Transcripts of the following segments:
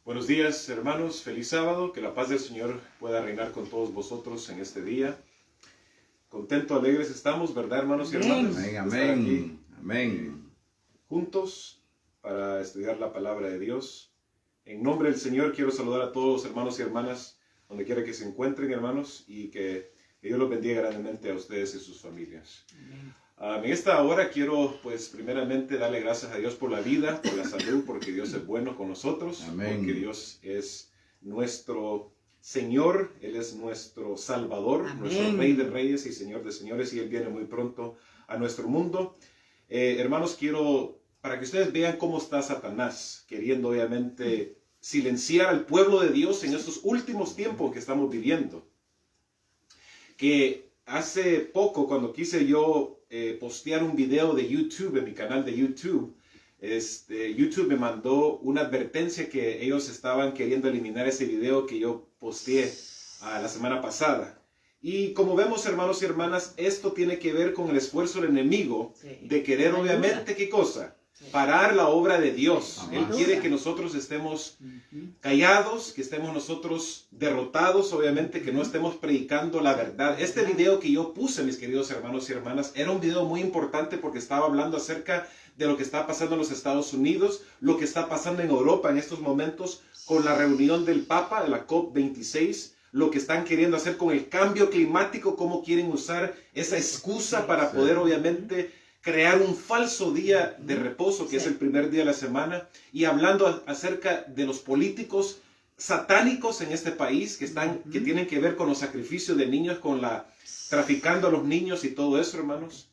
Buenos días, hermanos. Feliz sábado. Que la paz del Señor pueda reinar con todos vosotros en este día. Contentos, alegres estamos, ¿verdad, hermanos y hermanas? Amén, amén, amén. Juntos para estudiar la palabra de Dios. En nombre del Señor quiero saludar a todos los hermanos y hermanas, donde quiera que se encuentren, hermanos, y que Dios los bendiga grandemente a ustedes y sus familias. En esta hora quiero, pues, primeramente darle gracias a Dios por la vida, por la salud, porque Dios es bueno con nosotros, Amén. porque Dios es nuestro Señor, Él es nuestro Salvador, Amén. nuestro Rey de Reyes y Señor de Señores, y Él viene muy pronto a nuestro mundo. Hermanos, quiero, para que ustedes vean cómo está Satanás, queriendo obviamente silenciar al pueblo de Dios en estos últimos tiempos que estamos viviendo. Que hace poco, cuando quise yo postear un video de YouTube en mi canal de YouTube, YouTube me mandó una advertencia que ellos estaban queriendo eliminar ese video que yo posteé la semana pasada. Y como vemos, hermanos y hermanas, esto tiene que ver con el esfuerzo del enemigo de querer, obviamente, ¿qué cosa? Parar la obra de Dios. Amén. Él quiere que nosotros estemos callados, que estemos nosotros derrotados, obviamente, que no estemos predicando la verdad. Este video que yo puse, mis queridos hermanos y hermanas, era un video muy importante porque estaba hablando acerca de lo que está pasando en los Estados Unidos, lo que está pasando en Europa en estos momentos con la reunión del Papa, de la COP26, lo que están queriendo hacer con el cambio climático, cómo quieren usar esa excusa para poder, obviamente, crear un falso día de reposo, que es el primer día de la semana, y hablando acerca de los políticos satánicos en este país, que tienen que ver con los sacrificios de niños, traficando a los niños y todo eso, hermanos.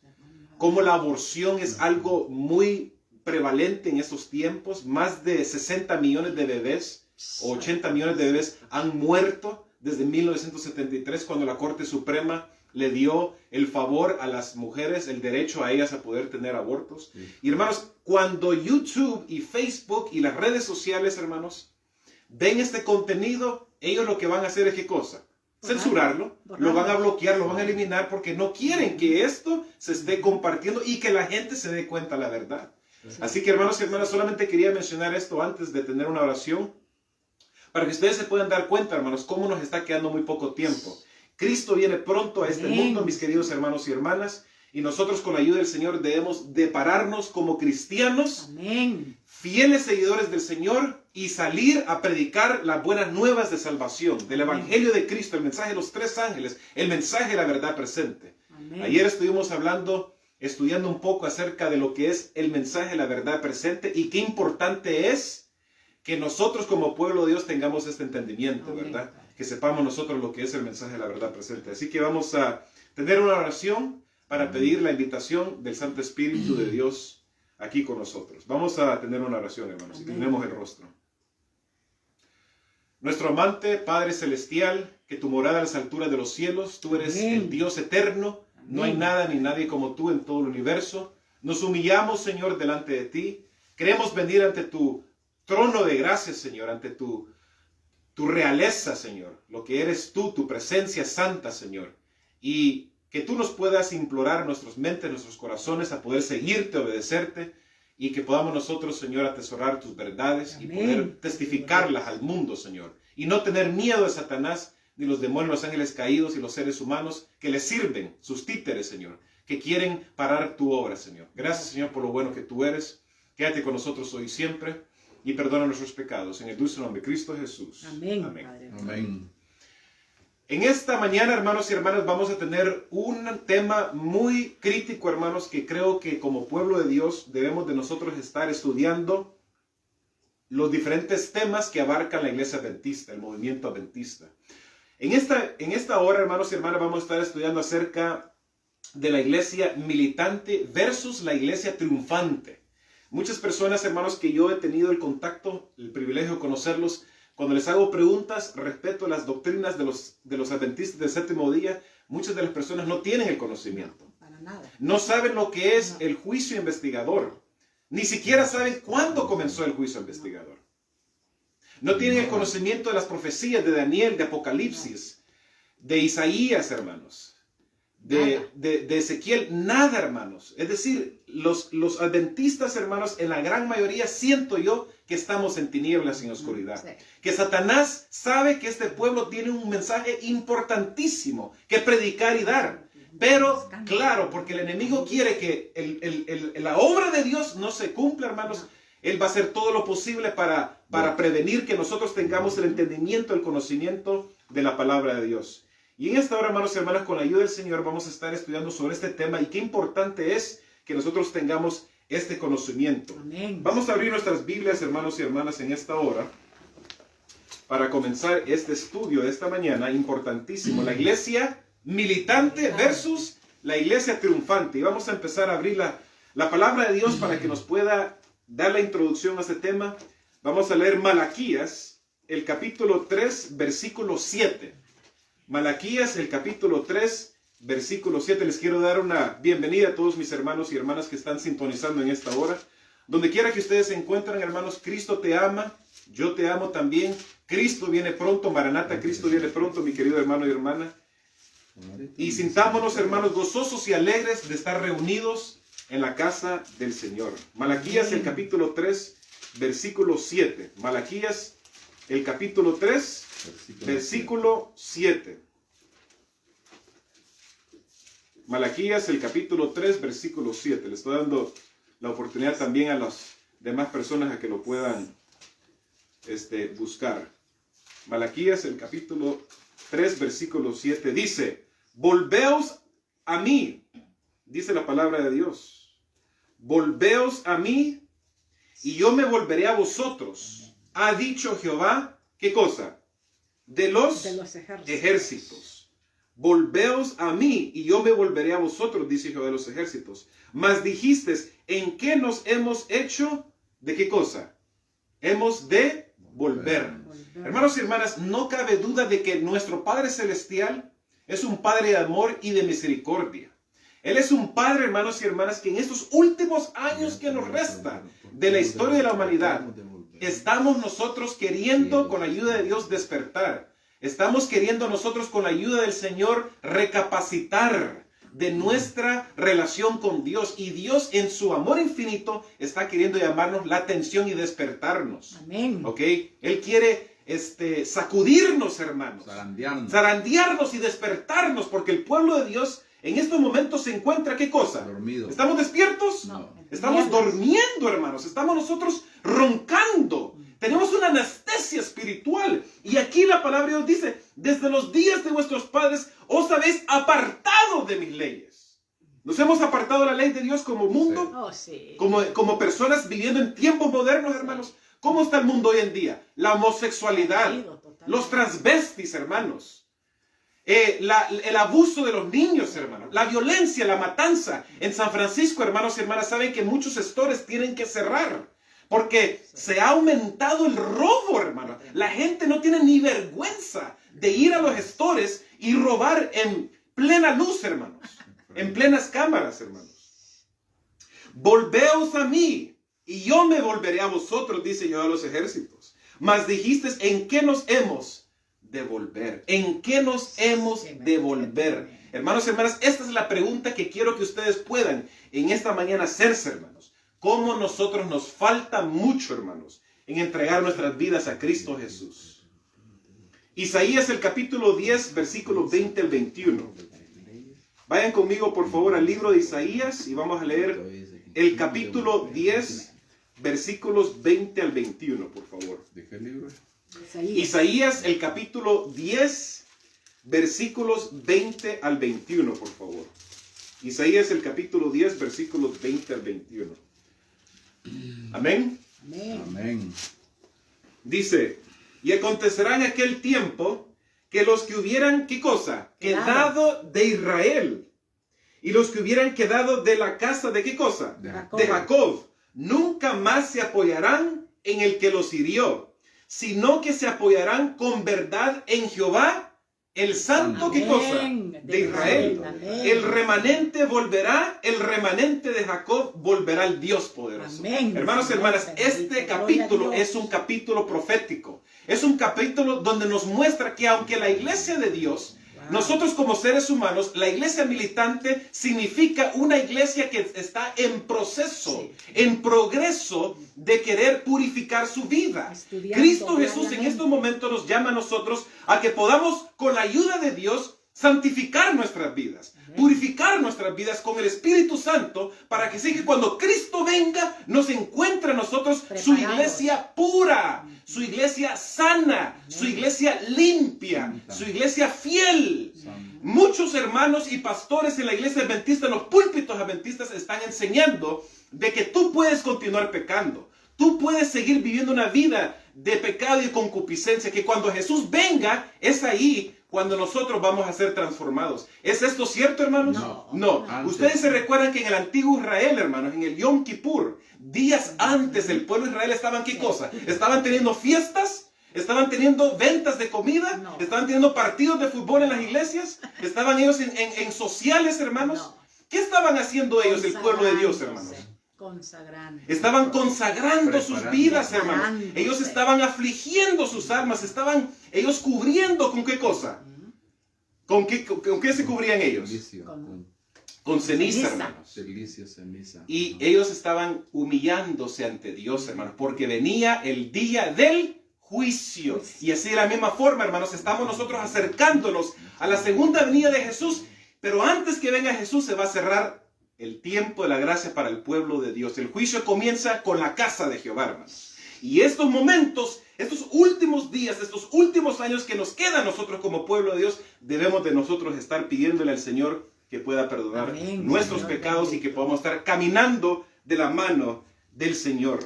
Cómo la aborción es algo muy prevalente en estos tiempos. Más de 60 millones de bebés, o 80 millones de bebés han muerto desde 1973, cuando la Corte Suprema le dio el favor a las mujeres, el derecho a ellas a poder tener abortos. Sí. Y hermanos, cuando YouTube y Facebook y las redes sociales, hermanos, ven este contenido, ellos lo que van a hacer es ¿qué cosa? Censurarlo, lo van a bloquear, lo van a eliminar, porque no quieren que esto se esté compartiendo y que la gente se dé cuenta de la verdad. Sí. Así que, hermanos y hermanas, solamente quería mencionar esto antes de tener una oración, para que ustedes se puedan dar cuenta, hermanos, cómo nos está quedando muy poco tiempo. Cristo viene pronto a este mundo, mis queridos hermanos y hermanas, y nosotros con la ayuda del Señor debemos de pararnos como cristianos, Amén, fieles seguidores del Señor, y salir a predicar las buenas nuevas de salvación, del Evangelio de Cristo, el mensaje de los tres ángeles, el mensaje de la verdad presente. Amén. Ayer estuvimos estudiando un poco acerca de lo que es el mensaje de la verdad presente y qué importante es que nosotros como pueblo de Dios tengamos este entendimiento, ¿verdad? Que sepamos nosotros lo que es el mensaje de la verdad presente. Así que vamos a tener una oración para pedir la invitación del Santo Espíritu de Dios aquí con nosotros. Vamos a tener una oración, hermanos, y tenemos el rostro. Nuestro amante Padre Celestial, que tu morada a las alturas de los cielos, tú eres el Dios eterno, no hay nada ni nadie como tú en todo el universo. Nos humillamos, Señor, delante de ti. Queremos venir ante tu trono de gracias, Señor, ante tu realeza, Señor, lo que eres tú, tu presencia santa, Señor, y que tú nos puedas implorar nuestras mentes, nuestros corazones a poder seguirte, obedecerte, y que podamos nosotros, Señor, atesorar tus verdades. Amén. Y poder testificarlas al mundo, Señor, y no tener miedo de Satanás, ni los demonios, los ángeles caídos y los seres humanos que les sirven, sus títeres, Señor, que quieren parar tu obra, Señor. Gracias, Señor, por lo bueno que tú eres. Quédate con nosotros hoy y siempre. Y perdona nuestros pecados. En el dulce nombre de Cristo Jesús. Amén. Amén. Amén. En esta mañana, hermanos y hermanas, vamos a tener un tema muy crítico, hermanos, que creo que como pueblo de Dios debemos de nosotros estar estudiando los diferentes temas que abarcan la iglesia adventista, el movimiento adventista. En esta hora, hermanos y hermanas, vamos a estar estudiando acerca de la iglesia militante versus la iglesia triunfante. Muchas personas, hermanos, que yo he tenido el contacto, el privilegio de conocerlos, cuando les hago preguntas respecto a las doctrinas de los adventistas del séptimo día, muchas de las personas no tienen el conocimiento. No, para nada. No saben lo que es el juicio investigador. Ni siquiera saben cuándo comenzó el juicio investigador. No tienen el conocimiento de las profecías de Daniel, de Apocalipsis, de Isaías, hermanos, de Ezequiel, nada, hermanos. Es decir, los adventistas, hermanos, en la gran mayoría siento yo que estamos en tinieblas y en oscuridad. Sí. Que Satanás sabe que este pueblo tiene un mensaje importantísimo que predicar y dar. Pero, claro, porque el enemigo quiere que la obra de Dios no se cumpla, hermanos. Él va a hacer todo lo posible para prevenir que nosotros tengamos el entendimiento, el conocimiento de la palabra de Dios. Y en esta hora, hermanos y hermanas, con la ayuda del Señor, vamos a estar estudiando sobre este tema y qué importante es que nosotros tengamos este conocimiento. Amén. Vamos a abrir nuestras Biblias, hermanos y hermanas, en esta hora para comenzar este estudio de esta mañana, importantísimo. La iglesia militante versus la iglesia triunfante. Y vamos a empezar a abrir la palabra de Dios para que nos pueda dar la introducción a este tema. Vamos a leer Malaquías, el capítulo 3, versículo 7. Malaquías, el capítulo 3, versículo 7. Les quiero dar una bienvenida a todos mis hermanos y hermanas que están sintonizando en esta hora. Donde quiera que ustedes se encuentren, hermanos, Cristo te ama, yo te amo también. Cristo viene pronto, Maranata, Cristo viene pronto, mi querido hermano y hermana. Y sintámonos, hermanos, gozosos y alegres de estar reunidos en la casa del Señor. Malaquías, el capítulo 3, versículo 7. Malaquías, el capítulo 3, versículo 7. Malaquías, el capítulo 3, versículo 7. Le estoy dando la oportunidad también a las demás personas a que lo puedan buscar. Malaquías, el capítulo 3, versículo 7. Dice, volveos a mí, dice la palabra de Dios. Volveos a mí y yo me volveré a vosotros. Ha dicho Jehová, ¿qué cosa? De los ejércitos. Volveos a mí y yo me volveré a vosotros, dice Jehová de los ejércitos. Mas dijisteis, ¿en qué nos hemos hecho? ¿De qué cosa? Hemos de volver. Hermanos y hermanas, no cabe duda de que nuestro Padre Celestial es un Padre de amor y de misericordia. Él es un Padre, hermanos y hermanas, que en estos últimos años que nos resta de la historia de la humanidad, estamos nosotros queriendo, con la ayuda de Dios, despertar. Estamos queriendo nosotros, con la ayuda del Señor, recapacitar de nuestra relación con Dios. Y Dios, en su amor infinito, está queriendo llamarnos la atención y despertarnos. Amén. ¿Ok? Él quiere sacudirnos, hermanos. Zarandearnos y despertarnos, porque el pueblo de Dios en estos momentos se encuentra, ¿qué cosa? Dormido. ¿Estamos despiertos? No. Estamos durmiendo, hermanos. Estamos nosotros roncando. Tenemos una anestesia espiritual. Y aquí la palabra de Dios dice, desde los días de vuestros padres os habéis apartado de mis leyes. Nos hemos apartado de la ley de Dios como mundo, Oh, sí. como personas viviendo en tiempos modernos, hermanos. ¿Cómo está el mundo hoy en día? La homosexualidad, los transvestis, hermanos. El abuso de los niños, hermanos, la violencia, la matanza. En San Francisco, hermanos y hermanas, saben que muchos stores tienen que cerrar porque se ha aumentado el robo, hermanos. La gente no tiene ni vergüenza de ir a los stores y robar en plena luz, hermanos, en plenas cámaras, hermanos. Volveos a mí y yo me volveré a vosotros, dice Jehová de los ejércitos. Mas dijisteis, ¿en qué nos hemos de volver? ¿En qué nos hemos de volver? Hermanos y hermanas, esta es la pregunta que quiero que ustedes puedan en esta mañana hacerse, hermanos. ¿Cómo nosotros nos falta mucho, hermanos, en entregar nuestras vidas a Cristo Jesús? Isaías, el capítulo 10, versículos 20 al 21. Vayan conmigo, por favor, al libro de Isaías y vamos a leer el capítulo 10, versículos 20 al 21, por favor. ¿De qué libro? Isaías, el capítulo 10, versículos 20 al 21, por favor. Isaías, el capítulo 10, versículos 20 al 21. Amén. Amén. Dice, y acontecerá en aquel tiempo que los que hubieran, ¿qué cosa? Quedado de Israel. Y los que hubieran quedado de la casa, ¿de qué cosa? De Jacob. Nunca más se apoyarán en el que los hirió, sino que se apoyarán con verdad en Jehová, el santo, ¿qué cosa? De Israel. Amén. El remanente volverá, el remanente de Jacob volverá al Dios poderoso. Amén. Hermanos y hermanas, este capítulo es un capítulo profético. Es un capítulo donde nos muestra que aunque la iglesia de Dios Nosotros como seres humanos, la iglesia militante significa una iglesia que está en proceso, en progreso de querer purificar su vida. Cristo Jesús en estos momentos nos llama a nosotros a que podamos, con la ayuda de Dios, santificar nuestras vidas, purificar nuestras vidas con el Espíritu Santo, para que así que cuando Cristo venga, nos encuentre a nosotros su iglesia pura, su iglesia sana, su iglesia limpia, su iglesia fiel. Muchos hermanos y pastores en la iglesia adventista, en los púlpitos adventistas, están enseñando de que tú puedes continuar pecando. Tú puedes seguir viviendo una vida de pecado y de concupiscencia, que cuando Jesús venga, es ahí cuando nosotros vamos a ser transformados. ¿Es esto cierto, hermanos? No. Ustedes se recuerdan que en el antiguo Israel, hermanos, en el Yom Kippur, días antes, el pueblo de Israel estaban, ¿qué cosa? Estaban teniendo fiestas, estaban teniendo ventas de comida, estaban teniendo partidos de fútbol en las iglesias, estaban ellos en sociales, hermanos. ¿Qué estaban haciendo ellos, el pueblo de Dios, hermanos? Estaban consagrando sus vidas, hermanos. Ellos estaban afligiendo sus almas, estaban ellos cubriendo ¿con qué cosa? ¿Con qué se cubrían ellos? Con ceniza, hermanos. Y ellos estaban humillándose ante Dios, hermanos, porque venía el día del juicio. Y así de la misma forma, hermanos, estamos nosotros acercándonos a la segunda venida de Jesús, pero antes que venga Jesús se va a cerrar el tiempo de la gracia para el pueblo de Dios. El juicio comienza con la casa de Jehová, hermanos. Y estos momentos, estos últimos días, estos últimos años que nos quedan nosotros como pueblo de Dios, debemos de nosotros estar pidiéndole al Señor que pueda perdonar nuestros pecados y que podamos estar caminando de la mano del Señor.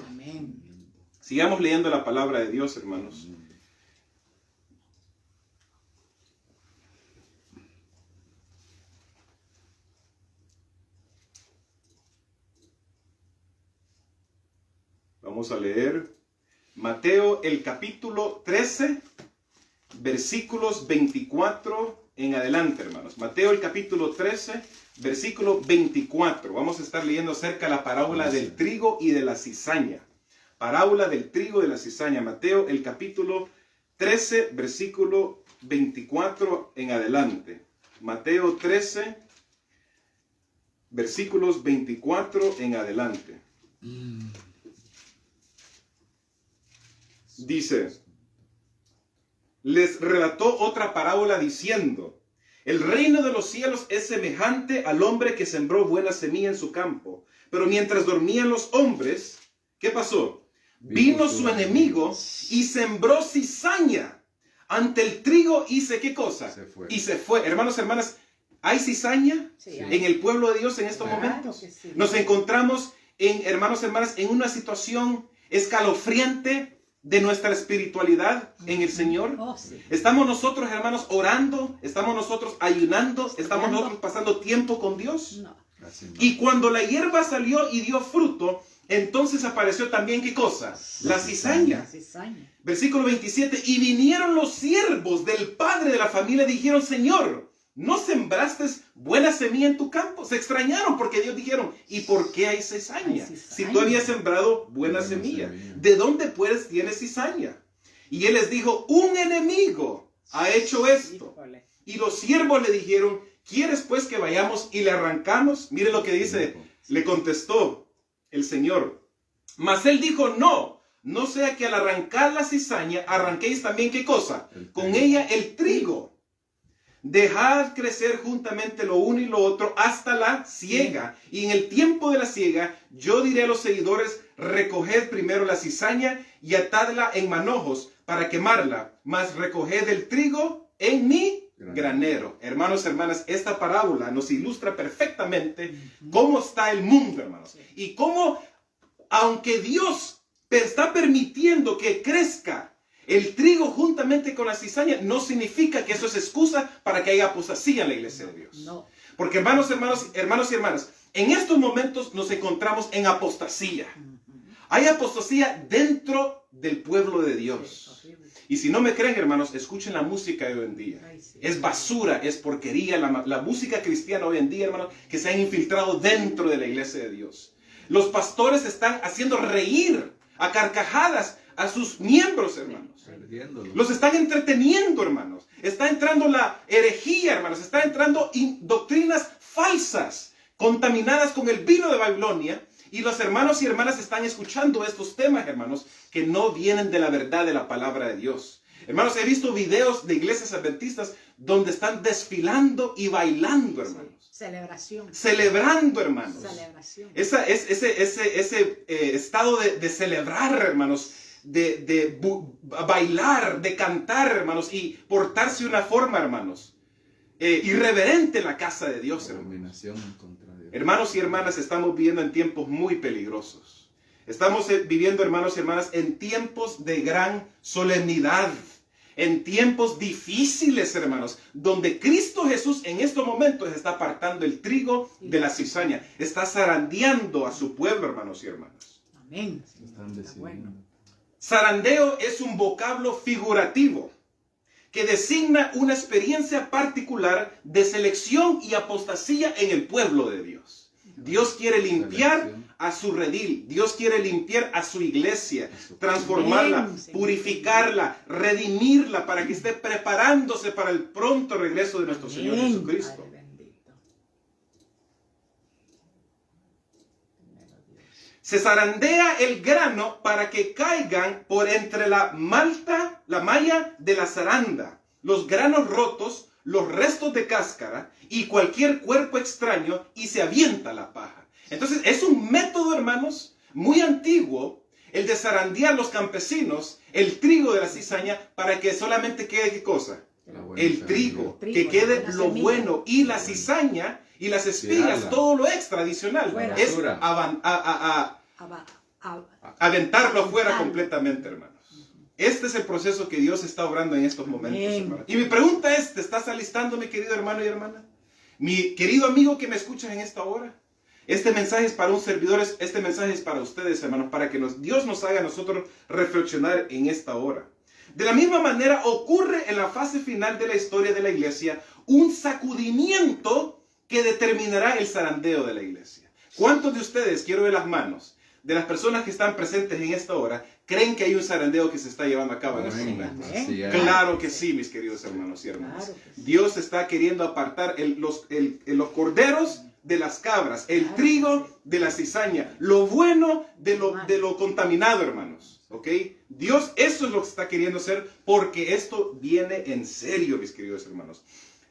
Sigamos leyendo la palabra de Dios, hermanos. Vamos a leer Mateo el capítulo 13, versículos 24 en adelante, hermanos. Mateo el capítulo 13, versículo 24. Vamos a estar leyendo acerca de la parábola del trigo y de la cizaña. Parábola del trigo y de la cizaña. Mateo el capítulo 13, versículo 24 en adelante. Mateo 13, versículos 24 en adelante. Dice, les relató otra parábola diciendo, el reino de los cielos es semejante al hombre que sembró buena semilla en su campo. Pero mientras dormían los hombres, ¿qué pasó? Vino su enemigo y sembró cizaña ante el trigo y ¿qué cosa? Y se fue. Hermanos, hermanas, ¿hay cizaña en el pueblo de Dios en estos momentos? Nos encontramos, hermanos, hermanas, en una situación escalofriante de nuestra espiritualidad en el Señor. ¿Estamos nosotros, hermanos, orando? ¿Estamos nosotros ayunando? ¿Estamos nosotros pasando tiempo con Dios? Y cuando la hierba salió y dio fruto, entonces apareció también, ¿qué cosa? La cizaña. Versículo 27, y vinieron los siervos del padre de la familia y dijeron, Señor, ¿no sembraste buena semilla en tu campo? Se extrañaron porque Dios dijeron, ¿y por qué hay cizaña? Si tú habías sembrado buena semilla, ¿de dónde pues tienes cizaña? Y él les dijo, un enemigo ha hecho esto. Y los siervos le dijeron, ¿quieres pues que vayamos y le arrancamos? Mire lo que dice, le contestó el Señor. Mas él dijo, no sea que al arrancar la cizaña, arranquéis también, ¿qué cosa? Con ella el trigo. Dejad crecer juntamente lo uno y lo otro hasta la siega. Y en el tiempo de la siega, yo diré a los seguidores, recoged primero la cizaña y atadla en manojos para quemarla, mas recoged el trigo en mi granero. Hermanos, hermanas, esta parábola nos ilustra perfectamente cómo está el mundo, hermanos. Y cómo, aunque Dios está permitiendo que crezca el trigo juntamente con la cizaña, no significa que eso es excusa para que haya apostasía en la iglesia de Dios. Porque hermanos y hermanas, en estos momentos nos encontramos en apostasía. Hay apostasía dentro del pueblo de Dios. Y si no me creen, hermanos, escuchen la música de hoy en día. Es basura, es porquería. La música cristiana hoy en día, hermanos, que se han infiltrado dentro de la iglesia de Dios. Los pastores están haciendo reír a carcajadas a sus miembros, hermanos. Perdiéndolo. Los están entreteniendo, hermanos. Está entrando la herejía, hermanos. Está entrando doctrinas falsas, contaminadas con el vino de Babilonia. Y los hermanos y hermanas están escuchando estos temas, hermanos, que no vienen de la verdad de la palabra de Dios. Hermanos, he visto videos de iglesias adventistas donde están desfilando y bailando, hermanos. Celebración. Celebrando, hermanos. Celebración. Ese estado de celebrar, hermanos, de bailar, de cantar, hermanos, y portarse de una forma, hermanos, irreverente en la casa de Dios, hermanos. Dominación contra Dios. Hermanos y hermanas, estamos viviendo en tiempos muy peligrosos. Estamos viviendo, hermanos y hermanas, en tiempos de gran solemnidad. En tiempos difíciles, hermanos, donde Cristo Jesús en estos momentos está apartando el trigo de la cizaña. Está zarandeando a su pueblo, hermanos y hermanas. Amén. Están decidiendo. Zarandeo es un vocablo figurativo que designa una experiencia particular de selección y apostasía en el pueblo de Dios. Dios quiere limpiar a su redil. Dios quiere limpiar a su iglesia, transformarla, purificarla, redimirla para que esté preparándose para el pronto regreso de nuestro Señor Jesucristo. Se zarandea el grano para que caigan por entre la malla de la zaranda, los granos rotos, los restos de cáscara y cualquier cuerpo extraño, y se avienta la paja. Entonces es un método, hermanos, muy antiguo, el de zarandear los campesinos el trigo de la cizaña para que solamente quede, ¿qué cosa? El trigo, que quede lo bueno, y la cizaña y las espigas, todo lo extra adicional, es aventarlo afuera completamente, hermanos. Este es el proceso que Dios está obrando en estos momentos, hermanos. Y mi pregunta es, ¿te estás alistando, mi querido hermano y hermana? Mi querido amigo que me escuchas en esta hora. Este mensaje es para un servidor, este mensaje es para ustedes, hermanos, para que Dios nos haga a nosotros reflexionar en esta hora. De la misma manera ocurre en la fase final de la historia de la iglesia un sacudimiento que determinará el zarandeo de la iglesia. ¿Cuántos de ustedes, quiero ver las manos, de las personas que están presentes en esta hora, creen que hay un zarandeo que se está llevando a cabo en este momento? Claro que sí, mis queridos hermanos y hermanas. Dios está queriendo apartar los corderos de las cabras, el trigo de la cizaña, lo bueno de lo contaminado, hermanos. ¿Ok? Dios, eso es lo que está queriendo hacer, porque esto viene en serio, mis queridos hermanos.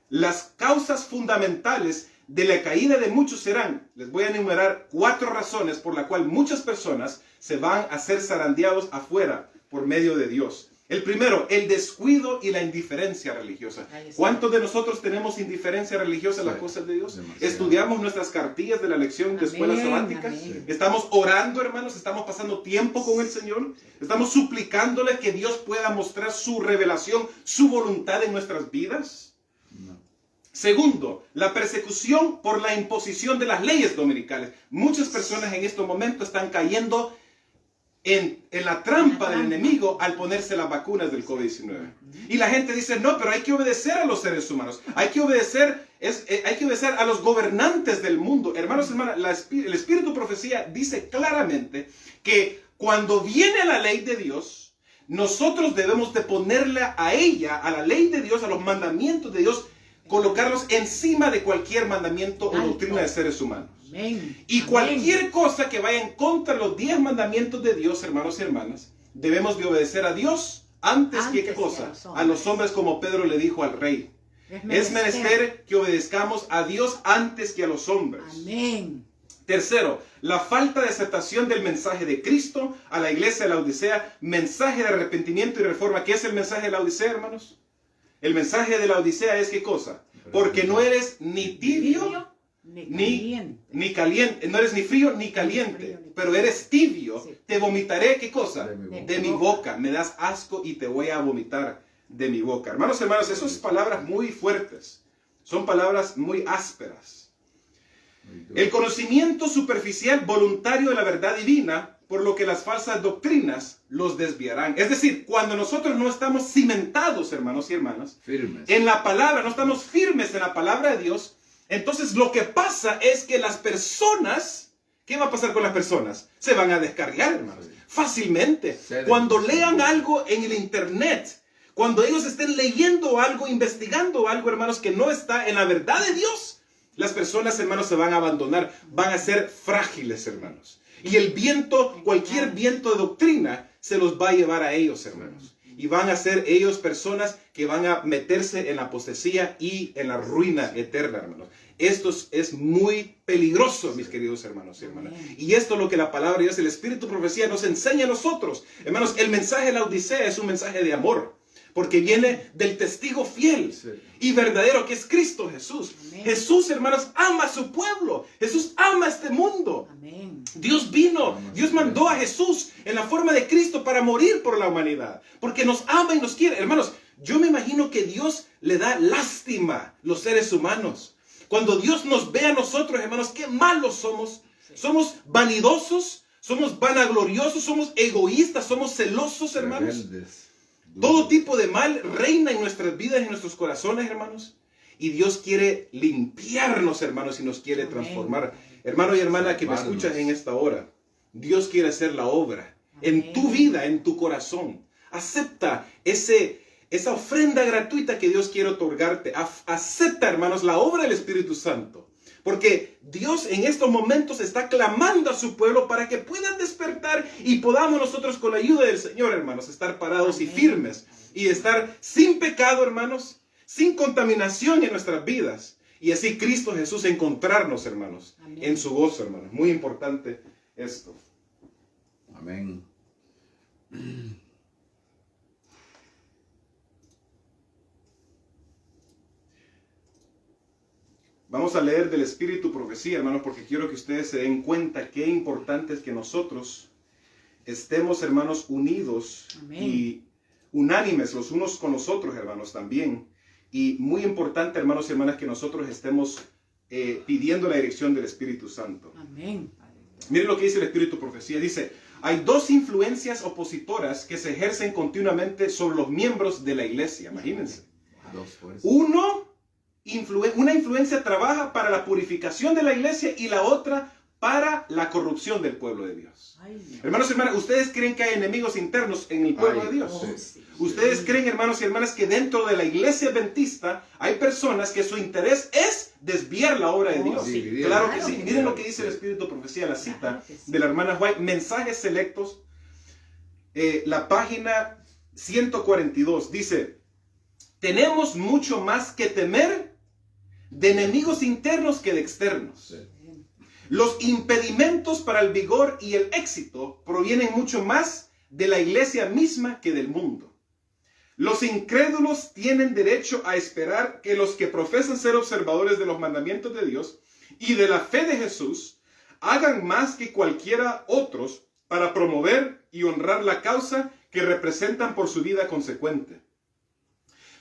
Las causas fundamentales de la caída de muchos serán, les voy a enumerar 4 razones por las cuales muchas personas se van a ser zarandeados afuera por medio de Dios. El primero, el descuido y la indiferencia religiosa. ¿Cuántos de nosotros tenemos indiferencia religiosa en las cosas de Dios? Demasiado. Estudiamos nuestras cartillas de la lección de escuela sabática. Estamos orando, hermanos, estamos pasando tiempo con el Señor. Estamos suplicándole que Dios pueda mostrar su revelación, su voluntad en nuestras vidas. No. Segundo, la persecución por la imposición de las leyes dominicales. Muchas personas en estos momentos están cayendo en la trampa del enemigo al ponerse las vacunas del COVID-19. Y la gente dice, no, pero hay que obedecer a los seres humanos. Hay que obedecer a los gobernantes del mundo. Hermanos y hermanas, el Espíritu Profecía dice claramente que cuando viene la ley de Dios, nosotros debemos de ponerle a ella, a la ley de Dios, a los mandamientos de Dios, colocarlos encima de cualquier mandamiento o doctrina de seres humanos. Y cualquier cosa que vaya en contra de los 10 mandamientos de Dios, hermanos y hermanas, debemos de obedecer a Dios antes que ¿qué cosa? A los hombres, como Pedro le dijo al rey. Es menester que obedezcamos a Dios antes que a los hombres. Amén. Tercero, la falta de aceptación del mensaje de Cristo a la iglesia de la Odisea, mensaje de arrepentimiento y reforma. ¿Qué es el mensaje de la Odisea, hermanos? El mensaje de la Odisea es ¿qué cosa? Porque no eres ni tibio ni caliente, no eres ni frío ni caliente, pero eres tibio. Te vomitaré, ¿qué cosa? De mi boca. Me das asco y te voy a vomitar de mi boca. Hermanos, esas son palabras muy fuertes. Son palabras muy ásperas. El conocimiento superficial voluntario de la verdad divina, por lo que las falsas doctrinas los desviarán. Es decir, cuando nosotros no estamos cimentados, hermanos y hermanas, Firmes. en la palabra, no estamos firmes en la palabra de Dios, entonces lo que pasa es que las personas ¿qué va a pasar con las personas? Se van a descargar, hermanos, fácilmente. Sí. Cuando lean algo en el internet, cuando ellos estén leyendo algo, investigando algo, hermanos, que no está en la verdad de Dios, las personas, hermanos, se van a abandonar, van a ser frágiles, hermanos. Y el viento, cualquier viento de doctrina, se los va a llevar a ellos, hermanos. Y van a ser ellos personas que van a meterse en la apostasía y en la ruina eterna, hermanos. Esto es muy peligroso, mis queridos hermanos y hermanas. Y esto es lo que la palabra de Dios, el Espíritu Profecía, nos enseña a nosotros. Hermanos, el mensaje de la Odisea es un mensaje de amor, porque viene del testigo fiel y verdadero, que es Cristo Jesús. Amén. Jesús, hermanos, ama a su pueblo. Jesús ama a este mundo. Amén. Dios vino, Dios mandó a Jesús en la forma de Cristo para morir por la humanidad, porque nos ama y nos quiere. Hermanos, yo me imagino que Dios le da lástima a los seres humanos. Cuando Dios nos ve a nosotros, hermanos, qué malos somos. Somos vanidosos, somos vanagloriosos, somos egoístas, somos celosos, hermanos. Rebeldes. Todo tipo de mal reina en nuestras vidas y en nuestros corazones, hermanos. Y Dios quiere limpiarnos, hermanos, y nos quiere transformar. Hermano y hermana que me escuchas en esta hora, Dios quiere hacer la obra en tu vida, en tu corazón. Acepta esa ofrenda gratuita que Dios quiere otorgarte. Acepta, hermanos, la obra del Espíritu Santo. Porque Dios en estos momentos está clamando a su pueblo para que puedan despertar y podamos nosotros, con la ayuda del Señor, hermanos, estar parados y firmes y estar sin pecado, hermanos, sin contaminación en nuestras vidas. Y así Cristo Jesús encontrarnos, hermanos, en su gozo, hermanos. Muy importante esto. Amén. Vamos a leer del Espíritu Profecía, hermanos, porque quiero que ustedes se den cuenta qué importante es que nosotros estemos, hermanos, unidos y unánimes los unos con los otros, hermanos, también. Y muy importante, hermanos y hermanas, que nosotros estemos pidiendo la dirección del Espíritu Santo. Amén. Miren lo que dice el Espíritu Profecía. Dice, hay dos influencias opositoras que se ejercen continuamente sobre los miembros de la iglesia. Imagínense. Una influencia trabaja para la purificación de la iglesia y la otra para la corrupción del pueblo de Dios. Hermanos y hermanas, ¿ustedes creen que hay enemigos internos en el pueblo de Dios? ¿Ustedes creen, hermanos y hermanas, que dentro de la iglesia adventista hay personas que su interés es desviar la obra de Dios? Claro que sí. Miren lo que dice el Espíritu Profecía, la cita de la hermana White, mensajes selectos, la página 142, dice, tenemos mucho más que temer de enemigos internos que de externos. Los impedimentos para el vigor y el éxito provienen mucho más de la iglesia misma que del mundo. Los incrédulos tienen derecho a esperar que los que profesan ser observadores de los mandamientos de Dios y de la fe de Jesús hagan más que cualquiera otros para promover y honrar la causa que representan por su vida consecuente.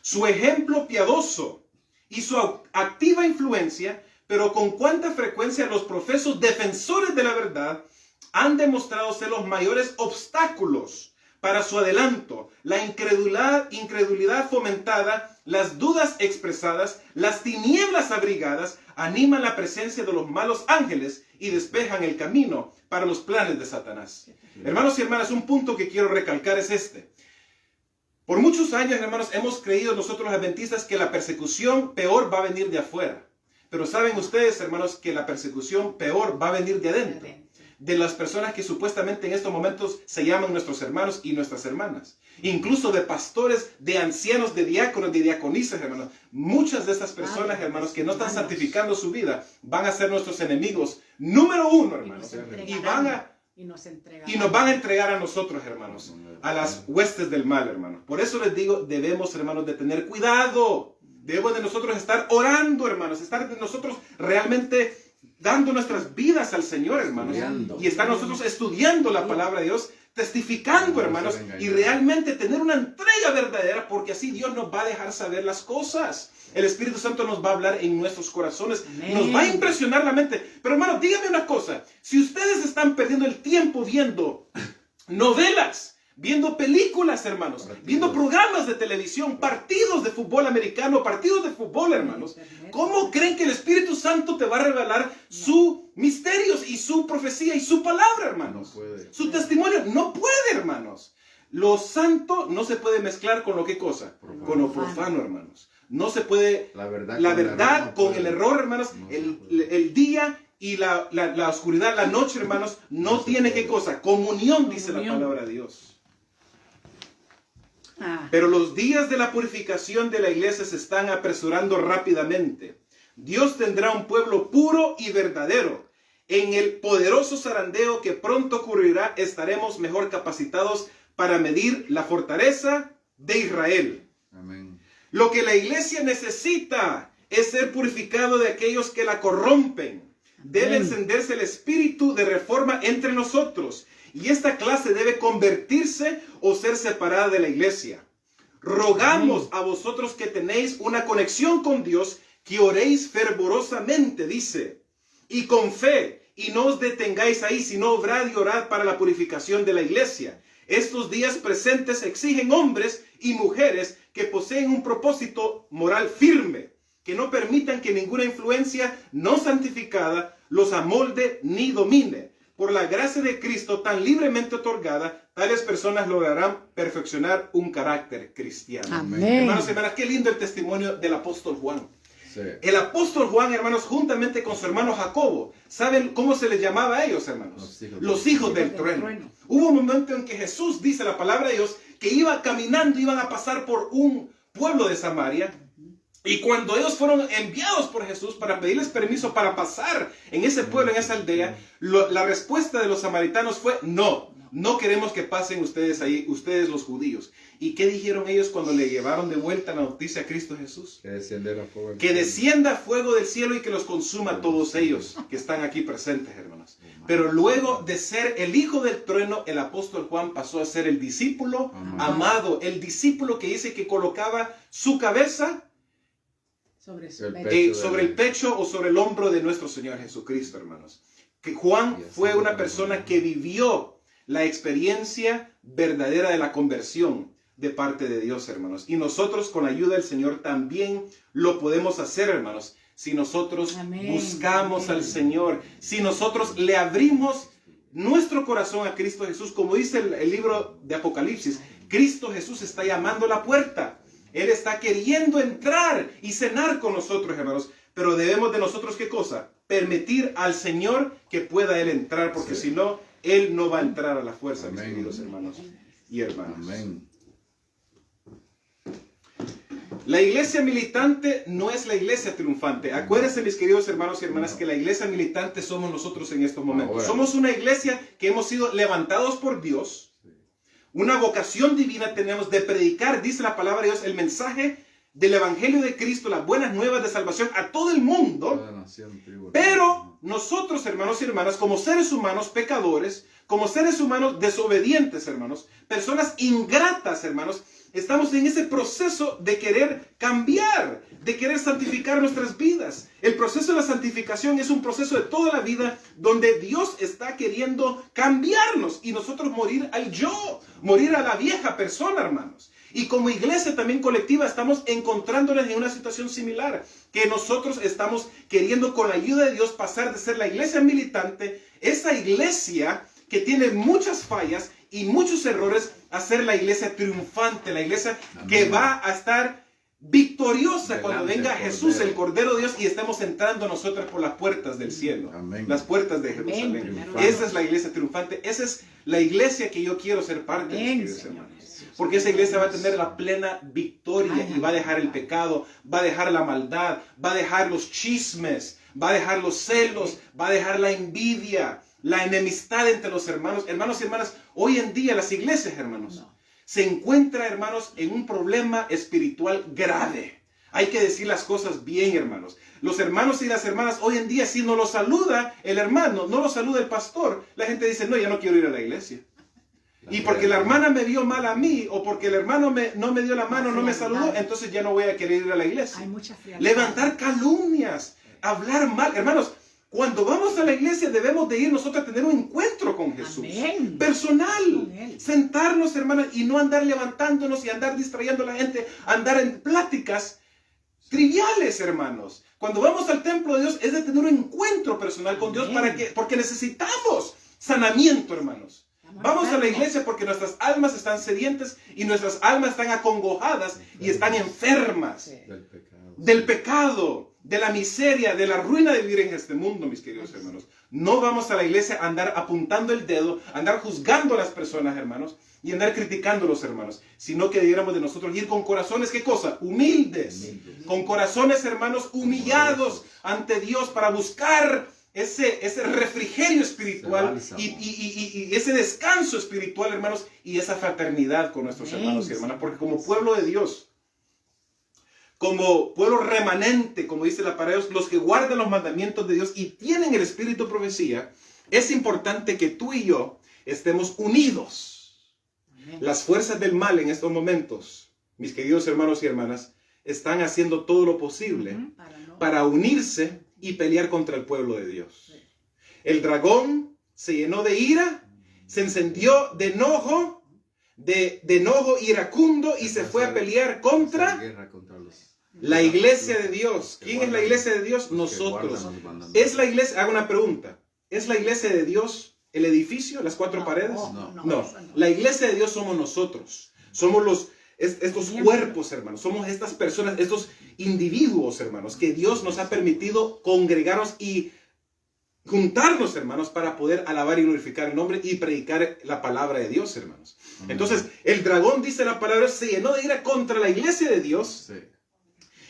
Su ejemplo piadoso y su activa influencia, pero con cuánta frecuencia los profesos defensores de la verdad han demostrado ser los mayores obstáculos para su adelanto, la incredulidad fomentada, las dudas expresadas, las tinieblas abrigadas, animan la presencia de los malos ángeles y despejan el camino para los planes de Satanás. Hermanos y hermanas, un punto que quiero recalcar es este. Por muchos años, hermanos, hemos creído nosotros los adventistas que la persecución peor va a venir de afuera. Pero saben ustedes, hermanos, que la persecución peor va a venir de adentro. De las personas que supuestamente en estos momentos se llaman nuestros hermanos y nuestras hermanas. Incluso de pastores, de ancianos, de diáconos, de diaconisas, hermanos. Muchas de estas personas, hermanos, que no están santificando su vida, van a ser nuestros enemigos número uno, hermanos. Y nos van a entregar a nosotros, hermanos, a las huestes del mal, hermanos. Por eso les digo, debemos, hermanos, de tener cuidado. Debemos de nosotros estar orando, hermanos. Estar de nosotros realmente dando nuestras vidas al Señor, hermanos. Y estar nosotros estudiando la palabra de Dios, testificando, hermanos. Y realmente tener una entrega verdadera, porque así Dios nos va a dejar saber las cosas. El Espíritu Santo nos va a hablar en nuestros corazones. Amén. Nos va a impresionar la mente. Pero hermano, dígame una cosa. Si ustedes están perdiendo el tiempo viendo novelas, viendo películas, hermanos, viendo programas de televisión, partidos de fútbol americano, partidos de fútbol, hermanos. ¿Cómo creen que el Espíritu Santo te va a revelar sus misterios y su profecía y su palabra, hermanos? No puede. Su testimonio no puede, hermanos. Lo santo no se puede mezclar con lo que cosa, con lo profano, hermanos. No se puede, La verdad con el error, hermanos, No el día y la oscuridad, la noche, hermanos, no tiene qué cosa, comunión, dice la palabra de Dios. Pero los días de la purificación de la iglesia se están apresurando rápidamente. Dios tendrá un pueblo puro y verdadero. En el poderoso zarandeo que pronto ocurrirá, estaremos mejor capacitados para medir la fortaleza de Israel. Amén. Lo que la iglesia necesita es ser purificado de aquellos que la corrompen. Debe encenderse el espíritu de reforma entre nosotros. Y esta clase debe convertirse o ser separada de la iglesia. Rogamos a vosotros que tenéis una conexión con Dios, que oréis fervorosamente, dice, y con fe, y no os detengáis ahí, sino obrad y orad para la purificación de la iglesia. Estos días presentes exigen hombres y mujeres que poseen un propósito moral firme, que no permitan que ninguna influencia no santificada los amolde ni domine. Por la gracia de Cristo tan libremente otorgada, tales personas lograrán perfeccionar un carácter cristiano. Amén. Hermanos y hermanas, qué lindo el testimonio del apóstol Juan. Sí. El apóstol Juan, hermanos, juntamente con su hermano Jacobo, ¿saben cómo se les llamaba a ellos, hermanos? Los hijos del trueno. Hubo un momento en que Jesús, dice la palabra de Dios, que iba caminando, iban a pasar por un pueblo de Samaria. Y cuando ellos fueron enviados por Jesús para pedirles permiso para pasar en ese pueblo, en esa aldea, la respuesta de los samaritanos fue: no queremos que pasen ustedes ahí, ustedes los judíos. ¿Y qué dijeron ellos cuando le llevaron de vuelta la noticia a Cristo Jesús? Que descendiera fuego del Que cielo. descienda fuego del cielo y que los consuma a todos ellos que están aquí presentes, hermanos. Pero luego de ser el hijo del trueno, el apóstol Juan pasó a ser el discípulo amado, el discípulo que dice que colocaba su cabeza sobre el pecho o sobre el hombro de nuestro Señor Jesucristo, hermanos. Que Juan fue una persona que vivió la experiencia verdadera de la conversión de parte de Dios, hermanos. Y nosotros, con la ayuda del Señor, también lo podemos hacer, hermanos. Si nosotros buscamos al Señor, si nosotros le abrimos nuestro corazón a Cristo Jesús, como dice el libro de Apocalipsis, Cristo Jesús está llamando a la puerta. Él está queriendo entrar y cenar con nosotros, hermanos. Pero debemos de nosotros, ¿qué cosa? Permitir al Señor que pueda Él entrar, porque si no, Él no va a entrar a la fuerza, mis queridos hermanos y hermanas. Amén. La iglesia militante no es la iglesia triunfante. Acuérdense, mis queridos hermanos y hermanas, que la iglesia militante somos nosotros en estos momentos. Ahora. Somos una iglesia que hemos sido levantados por Dios. Una vocación divina tenemos de predicar, dice la palabra de Dios, el mensaje del Evangelio de Cristo, las buenas nuevas de salvación a todo el mundo. Toda nación, tribu, Pero nosotros, hermanos y hermanas, como seres humanos pecadores, como seres humanos desobedientes, hermanos, personas ingratas, hermanos, estamos en ese proceso de querer cambiar, de querer santificar nuestras vidas. El proceso de la santificación es un proceso de toda la vida donde Dios está queriendo cambiarnos y nosotros morir al yo, morir a la vieja persona, hermanos. Y como iglesia también colectiva estamos encontrándonos en una situación similar, que nosotros estamos queriendo con la ayuda de Dios pasar de ser la iglesia militante, esa iglesia que tiene muchas fallas y muchos errores, a ser la iglesia triunfante, la iglesia que va a estar victoriosa cuando venga Jesús, el Cordero de Dios, y estemos entrando nosotros por las puertas del cielo, las puertas de Jerusalén. Esa es la iglesia triunfante, esa es la iglesia que yo quiero ser parte de, queridos hermanos. Porque esa iglesia va a tener la plena victoria y va a dejar el pecado, va a dejar la maldad, va a dejar los chismes, va a dejar los celos, va a dejar la envidia, la enemistad entre los hermanos. Hermanos y hermanas, hoy en día las iglesias, hermanos, se encuentran, hermanos, en un problema espiritual grave. Hay que decir las cosas bien, hermanos. Los hermanos y las hermanas hoy en día, si no lo saluda el hermano, no lo saluda el pastor, la gente dice: no, ya no quiero ir a la iglesia. Y porque la hermana me vio mal a mí, o porque el hermano no me dio la mano, no me saludó, entonces ya no voy a querer ir a la iglesia. Hay mucha frialdad. Levantar calumnias, hablar mal. Hermanos, Cuando vamos a la iglesia debemos de ir nosotros a tener un encuentro con Jesús. Amén. Personal. Con Él. Sentarnos, hermanos, y no andar levantándonos y andar distrayendo a la gente, andar en pláticas triviales, hermanos. Cuando vamos al templo de Dios es de tener un encuentro personal con Dios. Amén. Porque necesitamos sanamiento, hermanos. Vamos a la iglesia porque nuestras almas están sedientes y nuestras almas están acongojadas y están enfermas Sí. Del pecado. de la miseria, de la ruina de vivir en este mundo, mis queridos hermanos. No vamos a la iglesia a andar apuntando el dedo, a andar juzgando a las personas, hermanos, y andar criticando a los hermanos, sino que debiéramos de nosotros ir con corazones, ¿qué cosa? Humildes. Con corazones, hermanos, humillados ante Dios para buscar ese refrigerio espiritual y ese descanso espiritual, hermanos, y esa fraternidad con nuestros hermanos y hermanas, porque como pueblo de Dios, como pueblo remanente, como dice la palabra de Dios, los que guardan los mandamientos de Dios y tienen el espíritu de profecía, es importante que tú y yo estemos unidos. Amén. Las fuerzas del mal en estos momentos, mis queridos hermanos y hermanas, están haciendo todo lo posible para unirse y pelear contra el pueblo de Dios. Sí. El dragón se llenó de ira, se encendió de enojo iracundo y se fue a pelear contra Guerra contra los... la iglesia de Dios. ¿Quién es la iglesia de Dios? Nosotros. ¿Es la iglesia? Hago una pregunta. ¿Es la iglesia de Dios el edificio, las cuatro paredes? No. Eso no. La iglesia de Dios somos nosotros. Somos estos cuerpos, hermanos. Somos estas personas, estos individuos, hermanos, que Dios nos ha permitido congregarnos y juntarnos, hermanos, para poder alabar y glorificar el nombre y predicar la palabra de Dios, hermanos. Entonces, el dragón, dice la palabra, se llenó de ira contra la iglesia de Dios. Sí.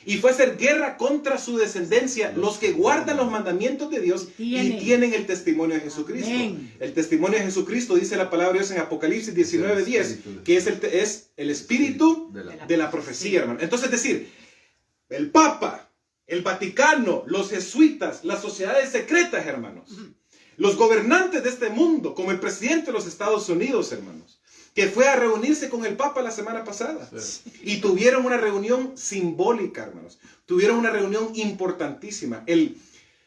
Y fue a hacer guerra contra su descendencia, los que guardan los mandamientos de Dios y tienen el testimonio de Jesucristo. Amén. El testimonio de Jesucristo, dice la palabra de Dios en Apocalipsis 19:10, que es el espíritu de la profecía, hermano. Entonces, es decir, el Papa, el Vaticano, los jesuitas, las sociedades secretas, hermanos, los gobernantes de este mundo, como el presidente de los Estados Unidos, hermanos, que fue a reunirse con el Papa la semana pasada. Sí. Y tuvieron una reunión simbólica, hermanos. Tuvieron una reunión importantísima. El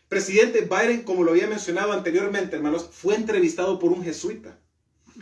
presidente Biden, como lo había mencionado anteriormente, hermanos, fue entrevistado por un jesuita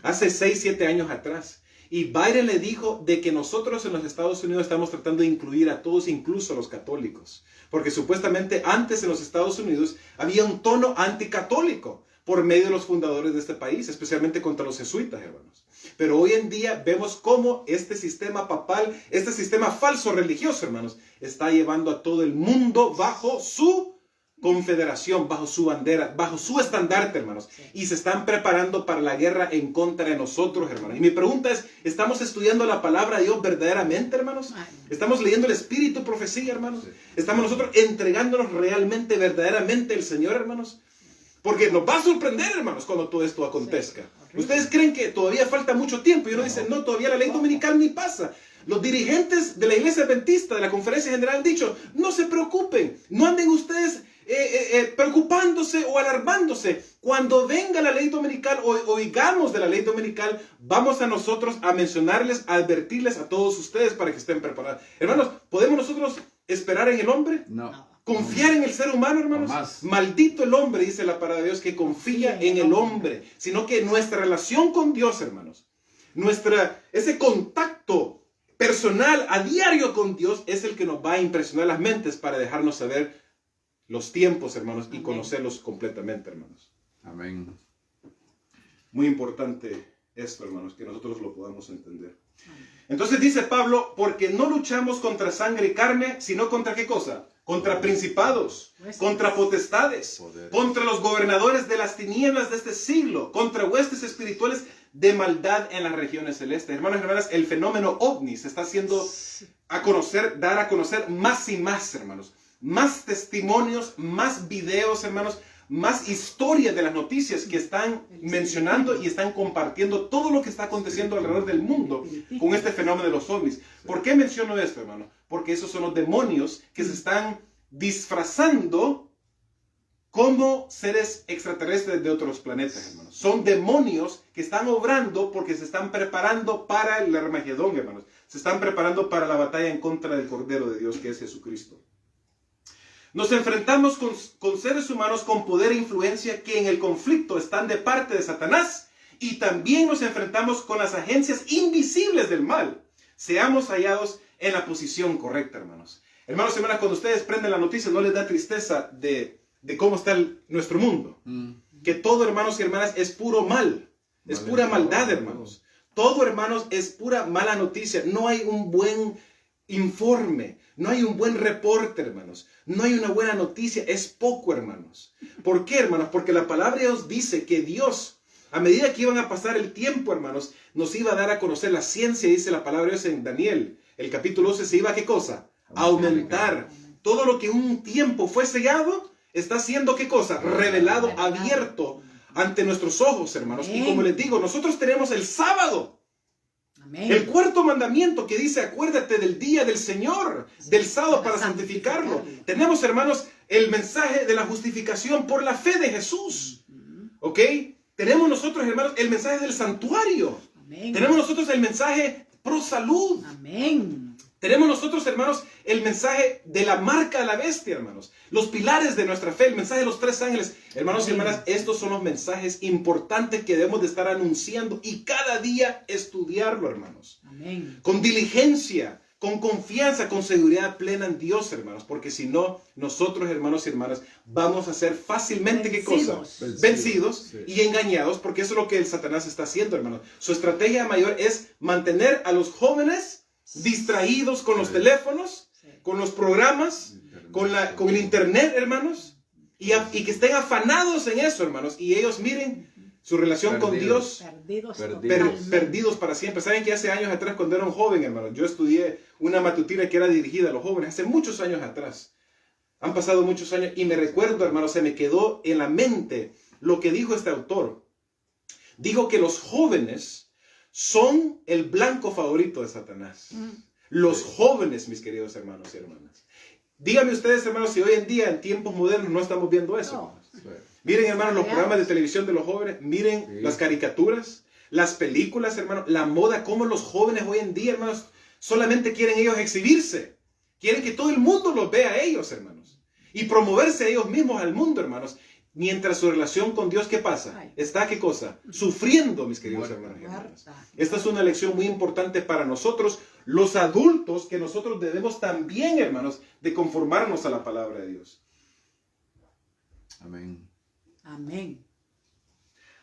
hace 6, 7 años atrás. Y Biden le dijo de que nosotros en los Estados Unidos estamos tratando de incluir a todos, incluso a los católicos. Porque supuestamente antes en los Estados Unidos había un tono anticatólico por medio de los fundadores de este país, especialmente contra los jesuitas, hermanos. Pero hoy en día vemos cómo este sistema papal, este sistema falso religioso, hermanos, está llevando a todo el mundo bajo su confederación, bajo su bandera, bajo su estandarte, hermanos. Y se están preparando para la guerra en contra de nosotros, hermanos. Y mi pregunta es, ¿estamos estudiando la palabra de Dios verdaderamente, hermanos? ¿Estamos leyendo el espíritu de profecía, hermanos? ¿Estamos nosotros entregándonos realmente, verdaderamente al Señor, hermanos? Porque nos va a sorprender, hermanos, cuando todo esto acontezca. ¿Ustedes creen que todavía falta mucho tiempo? Y uno dice, no, todavía la ley dominical ni pasa. Los dirigentes de la iglesia adventista, de la conferencia general han dicho, no se preocupen, no anden ustedes preocupándose o alarmándose. Cuando venga la ley dominical o oigamos de la ley dominical, vamos a nosotros a mencionarles, a advertirles a todos ustedes para que estén preparados. Hermanos, ¿podemos nosotros esperar en el hombre? No. ¿Confiar en el ser humano, hermanos? Jamás. Maldito el hombre, dice la palabra de Dios, que confía en el hombre. Sino que nuestra relación con Dios, hermanos, ese contacto personal a diario con Dios es el que nos va a impresionar las mentes para dejarnos saber los tiempos, hermanos, y conocerlos completamente, hermanos. Amén. Muy importante esto, hermanos, que nosotros lo podamos entender. Entonces dice Pablo, porque no luchamos contra sangre y carne, sino contra ¿qué cosa? Contra principados, contra potestades, contra los gobernadores de las tinieblas de este siglo, contra huestes espirituales de maldad en las regiones celestes. Hermanos y hermanas, el fenómeno ovni se está haciendo a conocer, dar a conocer más y más, hermanos. Más testimonios, más videos, hermanos, más historias de las noticias que están mencionando y están compartiendo todo lo que está aconteciendo alrededor del mundo con este fenómeno de los ovnis. ¿Por qué menciono esto, hermano? Porque esos son los demonios que se están disfrazando como seres extraterrestres de otros planetas, hermanos. Son demonios que están obrando porque se están preparando para el Armagedón, hermanos. Se están preparando para la batalla en contra del Cordero de Dios, que es Jesucristo. Nos enfrentamos con seres humanos con poder e influencia que en el conflicto están de parte de Satanás. Y también nos enfrentamos con las agencias invisibles del mal. Seamos hallados en la posición correcta, hermanos. Hermanos y hermanas, cuando ustedes prenden la noticia, ¿no les da tristeza de cómo está nuestro mundo? Que todo, hermanos y hermanas, es puro mal. Es pura maldad, hermanos. Todo, hermanos, es pura mala noticia. No hay un buen informe. No hay un buen reporte, hermanos. No hay una buena noticia. Es poco, hermanos. ¿Por qué, hermanos? Porque la palabra de Dios dice que Dios, a medida que iban a pasar el tiempo, hermanos, nos iba a dar a conocer la ciencia, dice la palabra de Dios en Daniel. El capítulo 11 se iba a ¿qué cosa? A aumentar. Todo lo que un tiempo fue sellado, está siendo ¿qué cosa? Revelado, abierto ante nuestros ojos, hermanos. Y como les digo, nosotros tenemos el sábado. Amén. El cuarto mandamiento que dice, acuérdate del día del Señor, del sábado para santificarlo. Tenemos, hermanos, el mensaje de la justificación por la fe de Jesús. ¿Ok? Tenemos nosotros, hermanos, el mensaje del santuario. Amén. Tenemos nosotros el mensaje pro salud. Amén. Tenemos nosotros, hermanos, el mensaje de la marca de la bestia, hermanos. Los pilares de nuestra fe, el mensaje de los 3 ángeles. Hermanos y hermanas, estos son los mensajes importantes que debemos de estar anunciando y cada día estudiarlo, hermanos. Amén. Con diligencia, con confianza, con seguridad plena en Dios, hermanos. Porque si no, nosotros, hermanos y hermanas, vamos a ser fácilmente, ¿qué cosa? Vencidos sí. Y engañados, porque eso es lo que el Satanás está haciendo, hermanos. Su estrategia mayor es mantener a los jóvenes distraídos con los teléfonos, con los programas, con el internet, hermanos, y que estén afanados en eso, hermanos, y ellos miren su relación con Dios, perdidos para siempre. Saben que hace años atrás, cuando era un joven, hermanos, yo estudié una matutina que era dirigida a los jóvenes, hace muchos años atrás. Han pasado muchos años y me recuerdo, hermanos, se me quedó en la mente lo que dijo este autor. Dijo que los jóvenes son el blanco favorito de Satanás. Los jóvenes, mis queridos hermanos y hermanas. Díganme ustedes, hermanos, si hoy en día, en tiempos modernos, no estamos viendo eso. No. Miren, hermanos, los programas de televisión de los jóvenes. Miren las caricaturas, las películas, hermanos, la moda, cómo los jóvenes hoy en día, hermanos, solamente quieren ellos exhibirse. Quieren que todo el mundo los vea a ellos, hermanos. Y promoverse a ellos mismos al mundo, hermanos. Mientras su relación con Dios, ¿qué pasa? Está, ¿qué cosa? Sufriendo, mis queridos hermanos y hermanas. Esta es una lección muy importante para nosotros, los adultos, que nosotros debemos también, hermanos, de conformarnos a la palabra de Dios. Amén. Amén.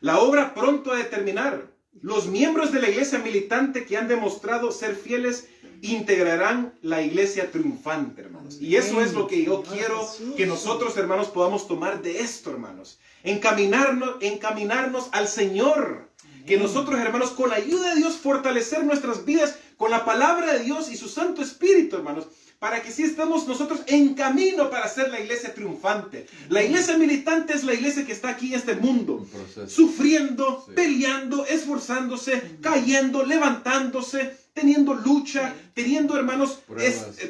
La obra pronto ha de terminar. Los miembros de la iglesia militante que han demostrado ser fieles integrarán la iglesia triunfante, hermanos. Y eso es lo que yo quiero que nosotros, hermanos, podamos tomar de esto, hermanos. Encaminarnos al Señor. Que nosotros, hermanos, con la ayuda de Dios, fortalecer nuestras vidas con la palabra de Dios y su Santo Espíritu, hermanos. Para que sí estemos nosotros en camino para ser la iglesia triunfante. La iglesia militante es la iglesia que está aquí en este mundo. Sufriendo, peleando, esforzándose, cayendo, levantándose, teniendo lucha, teniendo, hermanos,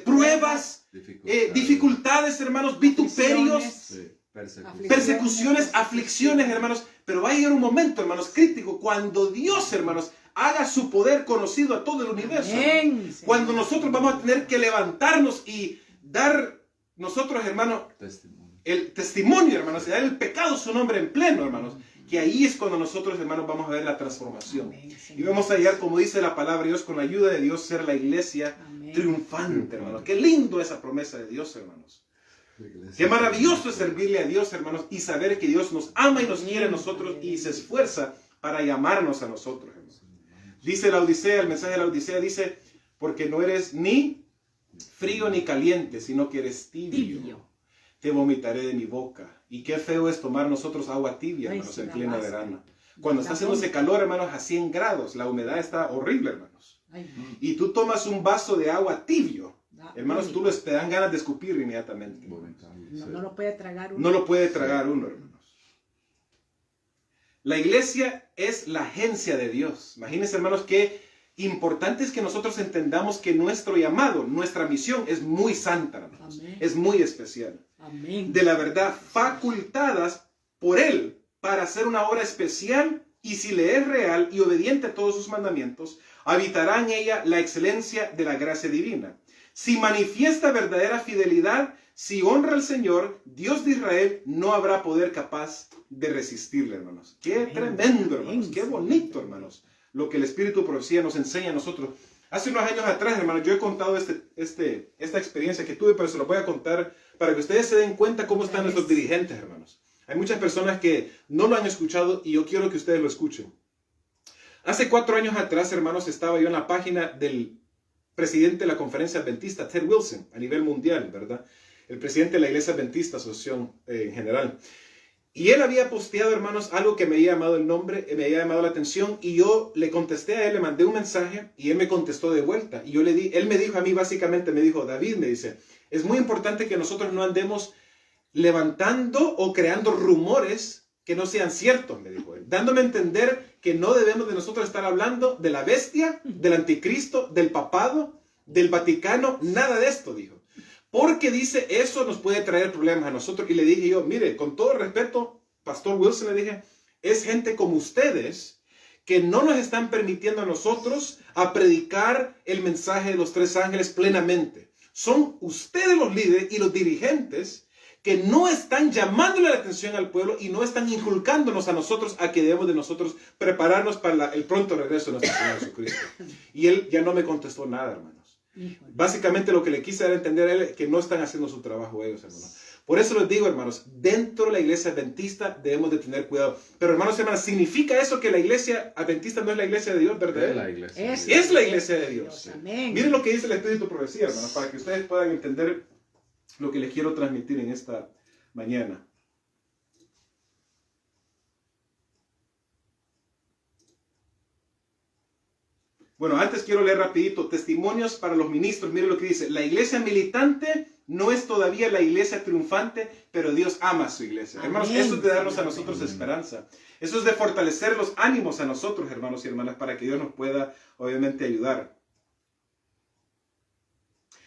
pruebas, dificultades, hermanos, vituperios, persecuciones, aflicciones, hermanos. Pero va a llegar un momento, hermanos, crítico, cuando Dios, hermanos, haga su poder conocido a todo el universo. Amén. Cuando nosotros vamos a tener que levantarnos y dar nosotros, hermanos, el testimonio, hermanos, y dar el pecado su nombre en pleno, hermanos. Que ahí es cuando nosotros, hermanos, vamos a ver la transformación. Amén, y vamos a llegar, como dice la palabra de Dios, con la ayuda de Dios, ser la iglesia triunfante, hermanos. Qué lindo esa promesa de Dios, hermanos. Qué maravilloso es servirle a Dios, hermanos, y saber que Dios nos ama y nos quiere a nosotros y se esfuerza para llamarnos a nosotros, hermanos. Dice la Odisea, el mensaje de la Odisea dice, porque no eres ni frío ni caliente, sino que eres tibio. Te vomitaré de mi boca. Y qué feo es tomar nosotros agua tibia, hermanos, en pleno verano. Cuando está haciéndose calor, hermanos, a 100 grados, la humedad está horrible, hermanos. Y tú tomas un vaso de agua tibio, hermanos, te dan ganas de escupir inmediatamente. No lo puede tragar uno. No lo puede tragar uno, hermanos. La iglesia es la agencia de Dios. Imagínense, hermanos, qué importante es que nosotros entendamos que nuestro llamado, nuestra misión es muy santa, hermanos. Amén. Es muy especial. Amén. De la verdad, facultadas por Él para hacer una obra especial, y si le es real y obediente a todos sus mandamientos, habitará en ella la excelencia de la gracia divina. Si manifiesta verdadera fidelidad, si honra al Señor, Dios de Israel, no habrá poder capaz de resistirle, hermanos. Qué tremendo, hermanos. Qué bonito, hermanos. Lo que el Espíritu de Profecía nos enseña a nosotros. Hace unos años atrás, hermanos, yo he contado esta experiencia que tuve, pero se lo voy a contar para que ustedes se den cuenta cómo están nuestros dirigentes, hermanos. Hay muchas personas que no lo han escuchado y yo quiero que ustedes lo escuchen. Hace 4 años atrás, hermanos, estaba yo en la página del presidente de la Conferencia Adventista, Ted Wilson, a nivel mundial, ¿verdad? El presidente de la Iglesia Adventista, asociación en general. Y él había posteado, hermanos, algo que me había llamado el nombre, me había llamado la atención, y yo le contesté a él, le mandé un mensaje, y él me contestó de vuelta. Y él me dijo a mí, básicamente, me dijo, David, me dice, es muy importante que nosotros no andemos levantando o creando rumores que no sean ciertos, me dijo él, dándome a entender que no debemos de nosotros estar hablando de la bestia, del anticristo, del papado, del Vaticano, nada de esto, dijo. Porque dice, eso nos puede traer problemas a nosotros. Y le dije yo, mire, con todo respeto, Pastor Wilson, le dije, es gente como ustedes que no nos están permitiendo a nosotros a predicar el mensaje de los 3 ángeles plenamente. Son ustedes los líderes y los dirigentes que no están llamándole la atención al pueblo y no están inculcándonos a nosotros a que debemos de nosotros prepararnos para el pronto regreso de nuestro Señor Jesucristo. Y él ya no me contestó nada, hermanos. Básicamente lo que le quise dar a entender a él es que no están haciendo su trabajo ellos, hermanos. Por eso les digo, hermanos, dentro de la iglesia adventista debemos de tener cuidado. Pero, hermanos y hermanas, ¿significa eso que la iglesia adventista no es la iglesia de Dios, verdad? Es la iglesia. Es la iglesia de Dios. Amén. Miren lo que dice el Espíritu de Profecía, hermanos, para que ustedes puedan entender lo que les quiero transmitir en esta mañana. Bueno, antes quiero leer rapidito testimonios para los ministros. Miren lo que dice. La iglesia militante no es todavía la iglesia triunfante, pero Dios ama a su iglesia. Amén. Hermanos, eso es de darnos a nosotros esperanza. Eso es de fortalecer los ánimos a nosotros, hermanos y hermanas, para que Dios nos pueda, obviamente, ayudar.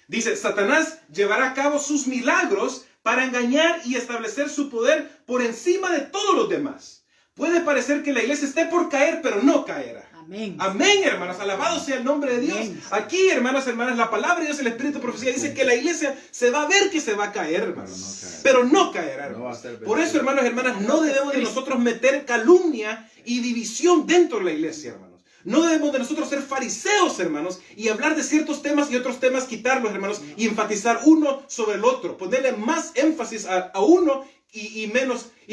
Dice, Satanás llevará a cabo sus milagros para engañar y establecer su poder por encima de todos los demás. Puede parecer que la iglesia esté por caer, pero no caerá. Amén. Amén, hermanos. Alabado sea el nombre de Dios. Amén. Aquí, hermanos, hermanas, la palabra de Dios, el Espíritu de Profecía, dice que la iglesia se va a ver que se va a caer, hermanos. Pero no caerá, hermanos. Por eso, hermanos, hermanas, no debemos de nosotros meter calumnia y división dentro de la iglesia, hermanos. No debemos de nosotros ser fariseos, hermanos, y hablar de ciertos temas y otros temas quitarlos, hermanos, y enfatizar uno sobre el otro. Ponerle más énfasis a uno y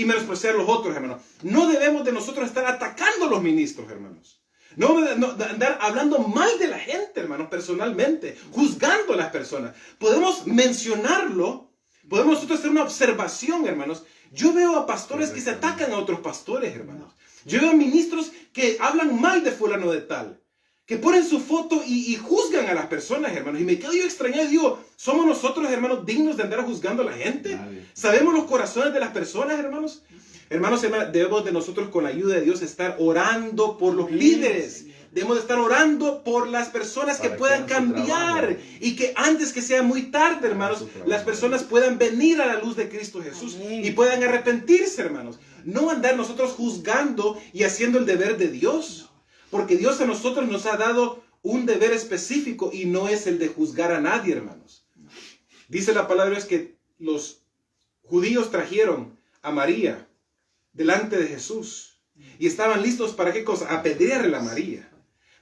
menospreciar los otros, hermanos. No debemos de nosotros estar atacando a los ministros, hermanos. No andar hablando mal de la gente, hermanos, personalmente, juzgando a las personas. Podemos mencionarlo, podemos nosotros hacer una observación, hermanos. Yo veo a pastores que se atacan a otros pastores, hermanos. Yo veo a ministros que hablan mal de fulano de tal, que ponen su foto y juzgan a las personas, hermanos. Y me quedo yo extrañado y digo, ¿somos nosotros, hermanos, dignos de andar juzgando a la gente? ¿Sabemos los corazones de las personas, hermanos? Hermanos y hermanas, debemos de nosotros con la ayuda de Dios estar orando por los líderes. Debemos de estar orando por las personas que puedan cambiar y que antes que sea muy tarde, hermanos, las personas puedan venir a la luz de Cristo Jesús y puedan arrepentirse, hermanos. No andar nosotros juzgando y haciendo el deber de Dios, porque Dios a nosotros nos ha dado un deber específico y no es el de juzgar a nadie, hermanos. Dice la palabra es que los judíos trajeron a María delante de Jesús y estaban listos para ¿qué cosa? Apedrearle a María.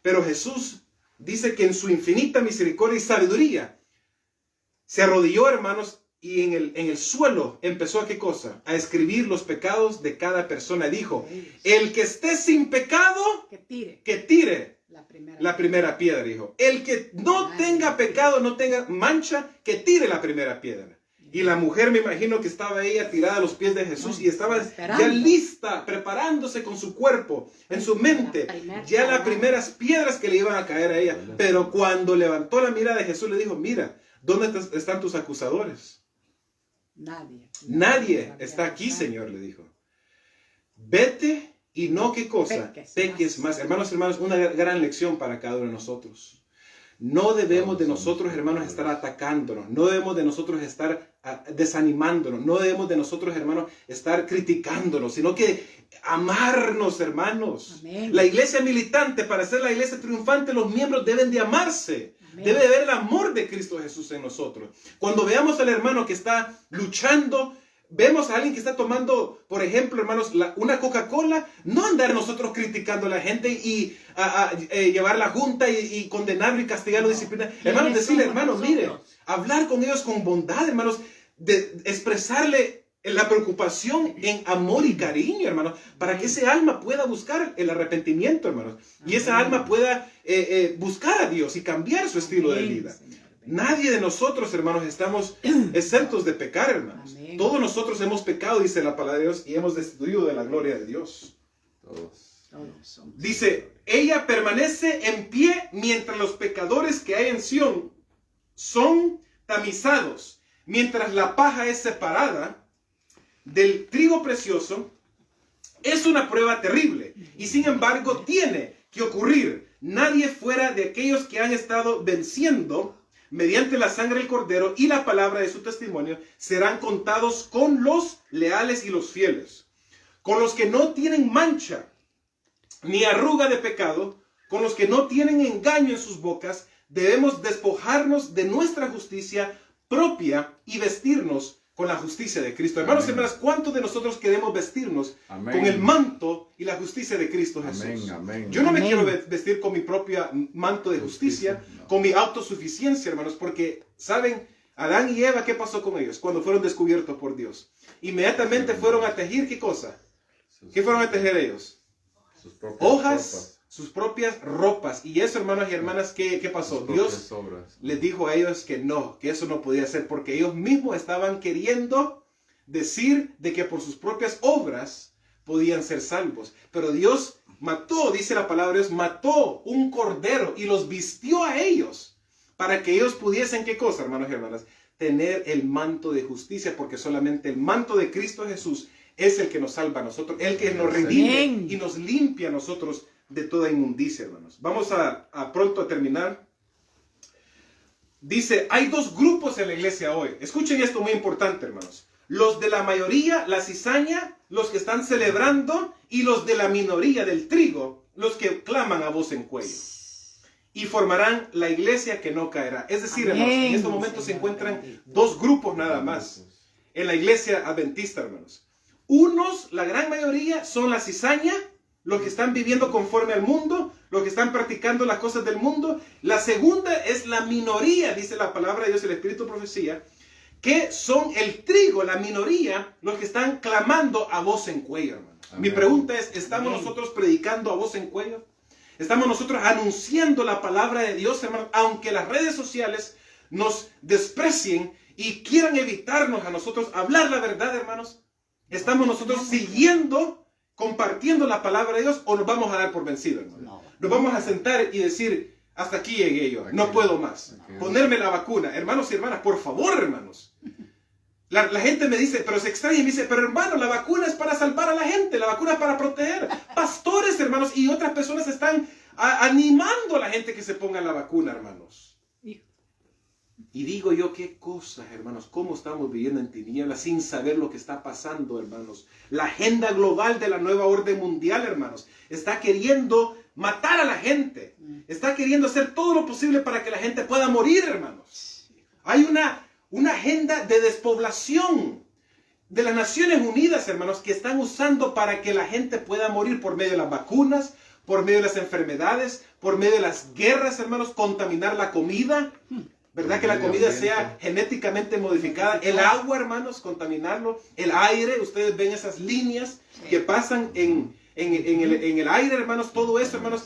Pero Jesús dice que en su infinita misericordia y sabiduría se arrodilló, hermanos, y en el suelo empezó a ¿qué cosa? A escribir los pecados de cada persona. Dijo, el que esté sin pecado, que tire la primera piedra, dijo. El que no tenga pecado, no tenga mancha, que tire la primera piedra. Y la mujer, me imagino que estaba ella tirada a los pies de Jesús y estaba ya lista, preparándose con su cuerpo, en su mente, ya las primeras piedras que le iban a caer a ella. Pero cuando levantó la mirada de Jesús, le dijo, mira, ¿dónde están tus acusadores? Nadie está aquí, Señor, le dijo. Vete y no, ¿qué cosa? Peques más. Hermanos, hermanos, una gran lección para cada uno de nosotros. No debemos de nosotros, hermanos, estar atacándonos. No debemos de nosotros estar desanimándonos. No debemos de nosotros, hermanos, estar criticándonos, sino que amarnos, hermanos. Amén. La iglesia militante, para ser la iglesia triunfante, los miembros deben de amarse. Amén. Debe de haber el amor de Cristo Jesús en nosotros. Cuando veamos al hermano que está luchando, vemos a alguien que está tomando, por ejemplo, hermanos, una Coca-Cola, no andar nosotros criticando a la gente y llevar la junta y condenarlo y castigarlo, disciplinar. Hermanos, decirle, hermanos, mire, hablar con ellos con bondad, hermanos, de expresarle la preocupación en amor y cariño, hermanos, para que ese alma pueda buscar el arrepentimiento, hermanos, y esa alma pueda buscar a Dios y cambiar su estilo de vida. Nadie de nosotros, hermanos, estamos exentos de pecar, hermanos. Amén. Todos nosotros hemos pecado, dice la palabra de Dios, y hemos destituido de la gloria de Dios. Todos. Dice, ella permanece en pie mientras los pecadores que hay en Sión son tamizados, mientras la paja es separada del trigo precioso. Es una prueba terrible y sin embargo tiene que ocurrir. Nadie fuera de aquellos que han estado venciendo mediante la sangre del Cordero y la palabra de su testimonio, serán contados con los leales y los fieles, con los que no tienen mancha ni arruga de pecado, con los que no tienen engaño en sus bocas. Debemos despojarnos de nuestra justicia propia y vestirnos con la justicia de Cristo. Hermanos y hermanas, ¿cuántos de nosotros queremos vestirnos con el manto y la justicia de Cristo Jesús? Yo no me quiero vestir con mi propia manto de justicia, con mi autosuficiencia, hermanos, porque, ¿saben? Adán y Eva, ¿qué pasó con ellos cuando fueron descubiertos por Dios? Inmediatamente fueron a tejer, ¿qué cosa? ¿Qué fueron a tejer ellos? Hojas, sus propias ropas. Y eso, hermanos y hermanas, ¿qué pasó? Dios les dijo a ellos que no, que eso no podía ser, porque ellos mismos estaban queriendo decir de que por sus propias obras podían ser salvos. Pero Dios mató, dice la palabra de Dios, mató un cordero y los vistió a ellos para que ellos pudiesen, ¿qué cosa, hermanos y hermanas? Tener el manto de justicia, porque solamente el manto de Cristo Jesús es el que nos salva a nosotros, el que nos redime y nos limpia a nosotros de toda inmundicia, hermanos. Vamos a pronto a terminar. Dice, hay dos grupos en la iglesia hoy. Escuchen esto muy importante, hermanos. Los de la mayoría, la cizaña, los que están celebrando, y los de la minoría del trigo, los que claman a voz en cuello. Y formarán la iglesia que no caerá. Es decir, hermanos, en estos momentos se encuentran dos grupos nada más en la iglesia adventista, hermanos. Unos, la gran mayoría, son la cizaña, los que están viviendo conforme al mundo, los que están practicando las cosas del mundo. La segunda es la minoría, dice la palabra de Dios, el Espíritu de Profecía, que son el trigo, la minoría, los que están clamando a voz en cuello, hermano. Amén. Mi pregunta es, ¿estamos nosotros predicando a voz en cuello? ¿Estamos nosotros anunciando la palabra de Dios, hermano? Aunque las redes sociales nos desprecien y quieran evitarnos a nosotros hablar la verdad, hermanos. ¿Estamos nosotros siguiendo, compartiendo la palabra de Dios, o nos vamos a dar por vencidos, hermano? Nos vamos a sentar y decir, hasta aquí llegué yo, no puedo más. Ponerme la vacuna. Hermanos y hermanas, por favor, hermanos. La gente me dice, pero se extraña y me dice, pero hermano, la vacuna es para salvar a la gente, la vacuna es para proteger. Pastores, hermanos, y otras personas están animando a la gente que se ponga la vacuna, hermanos. Y digo yo, qué cosas, hermanos, cómo estamos viviendo en tinieblas sin saber lo que está pasando, hermanos. La agenda global de la nueva orden mundial, hermanos, está queriendo matar a la gente. Está queriendo hacer todo lo posible para que la gente pueda morir, hermanos. Hay una agenda de despoblación de las Naciones Unidas, hermanos, que están usando para que la gente pueda morir por medio de las vacunas, por medio de las enfermedades, por medio de las guerras, hermanos, contaminar la comida. ¿Verdad? Que la comida sea genéticamente modificada. El agua, hermanos, contaminarlo. El aire, ustedes ven esas líneas que pasan en el aire, hermanos. Todo eso, hermanos,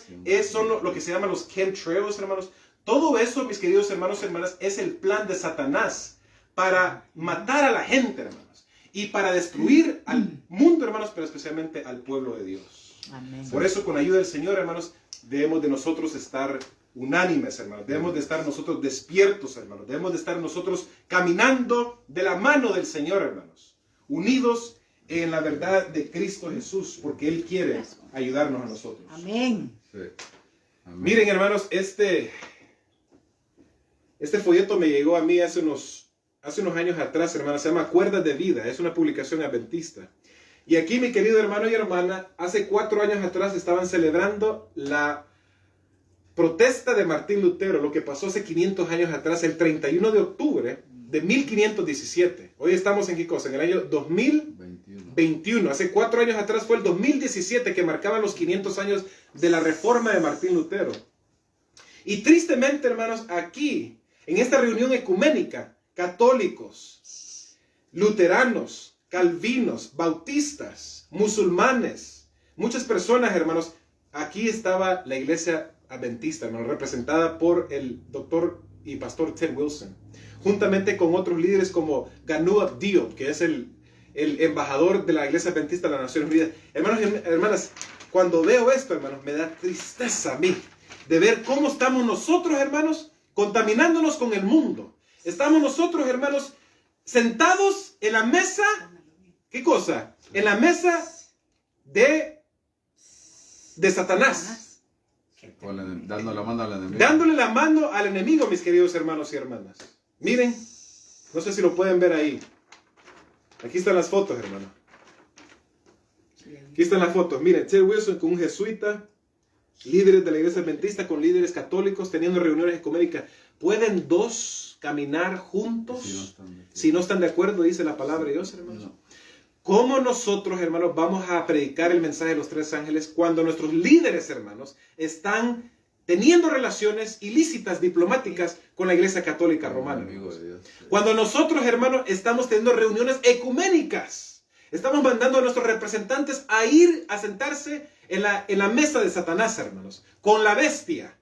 son lo que se llaman los chemtrails, hermanos. Todo eso, mis queridos hermanos y hermanas, es el plan de Satanás para matar a la gente, hermanos. Y para destruir al mundo, hermanos, pero especialmente al pueblo de Dios. Amén. Por eso, con ayuda del Señor, hermanos, debemos de nosotros estar unánimes, hermanos. Debemos de estar nosotros despiertos, hermanos. Debemos de estar nosotros caminando de la mano del Señor, hermanos. Unidos en la verdad de Cristo Jesús, porque Él quiere ayudarnos a nosotros. Amén. Sí. Amén. Miren, hermanos, Este folleto me llegó a mí hace unos años atrás, hermana. Se llama Cuerdas de Vida. Es una publicación adventista. Y aquí, mi querido hermano y hermana, hace 4 años atrás estaban celebrando la protesta de Martín Lutero, lo que pasó hace 500 años atrás, el 31 de octubre de 1517. Hoy estamos en qué cosa, en el año 2021. Hace 4 años atrás fue el 2017 que marcaba los 500 años de la reforma de Martín Lutero. Y tristemente, hermanos, aquí, en esta reunión ecuménica, católicos, luteranos, calvinos, bautistas, musulmanes, muchas personas, hermanos, aquí estaba la iglesia adventista, hermano, representada por el doctor y pastor Ted Wilson, juntamente con otros líderes como Ganou Diop, que es el embajador de la iglesia adventista de las Naciones Unidas. Hermanos y hermanas, cuando veo esto, hermanos, me da tristeza a mí de ver cómo estamos nosotros, hermanos, contaminándonos con el mundo. Estamos nosotros, hermanos, sentados en la mesa, ¿qué cosa? En la mesa de Satanás. Dándole la mano al enemigo. Dándole la mano al enemigo, mis queridos hermanos y hermanas. Miren, no sé si lo pueden ver ahí. Aquí están las fotos, hermano. Aquí están las fotos. Miren, Ted Wilson con un jesuita, líderes de la iglesia adventista con líderes católicos teniendo reuniones ecuménicas. ¿Pueden dos caminar juntos si no están de acuerdo? Dice la palabra de Dios, hermanos. No. ¿Cómo nosotros, hermanos, vamos a predicar el mensaje de los 3 ángeles cuando nuestros líderes, hermanos, están teniendo relaciones ilícitas, diplomáticas con la iglesia católica romana? Cuando nosotros, hermanos, estamos teniendo reuniones ecuménicas, estamos mandando a nuestros representantes a ir a sentarse en la mesa de Satanás, hermanos, con la bestia,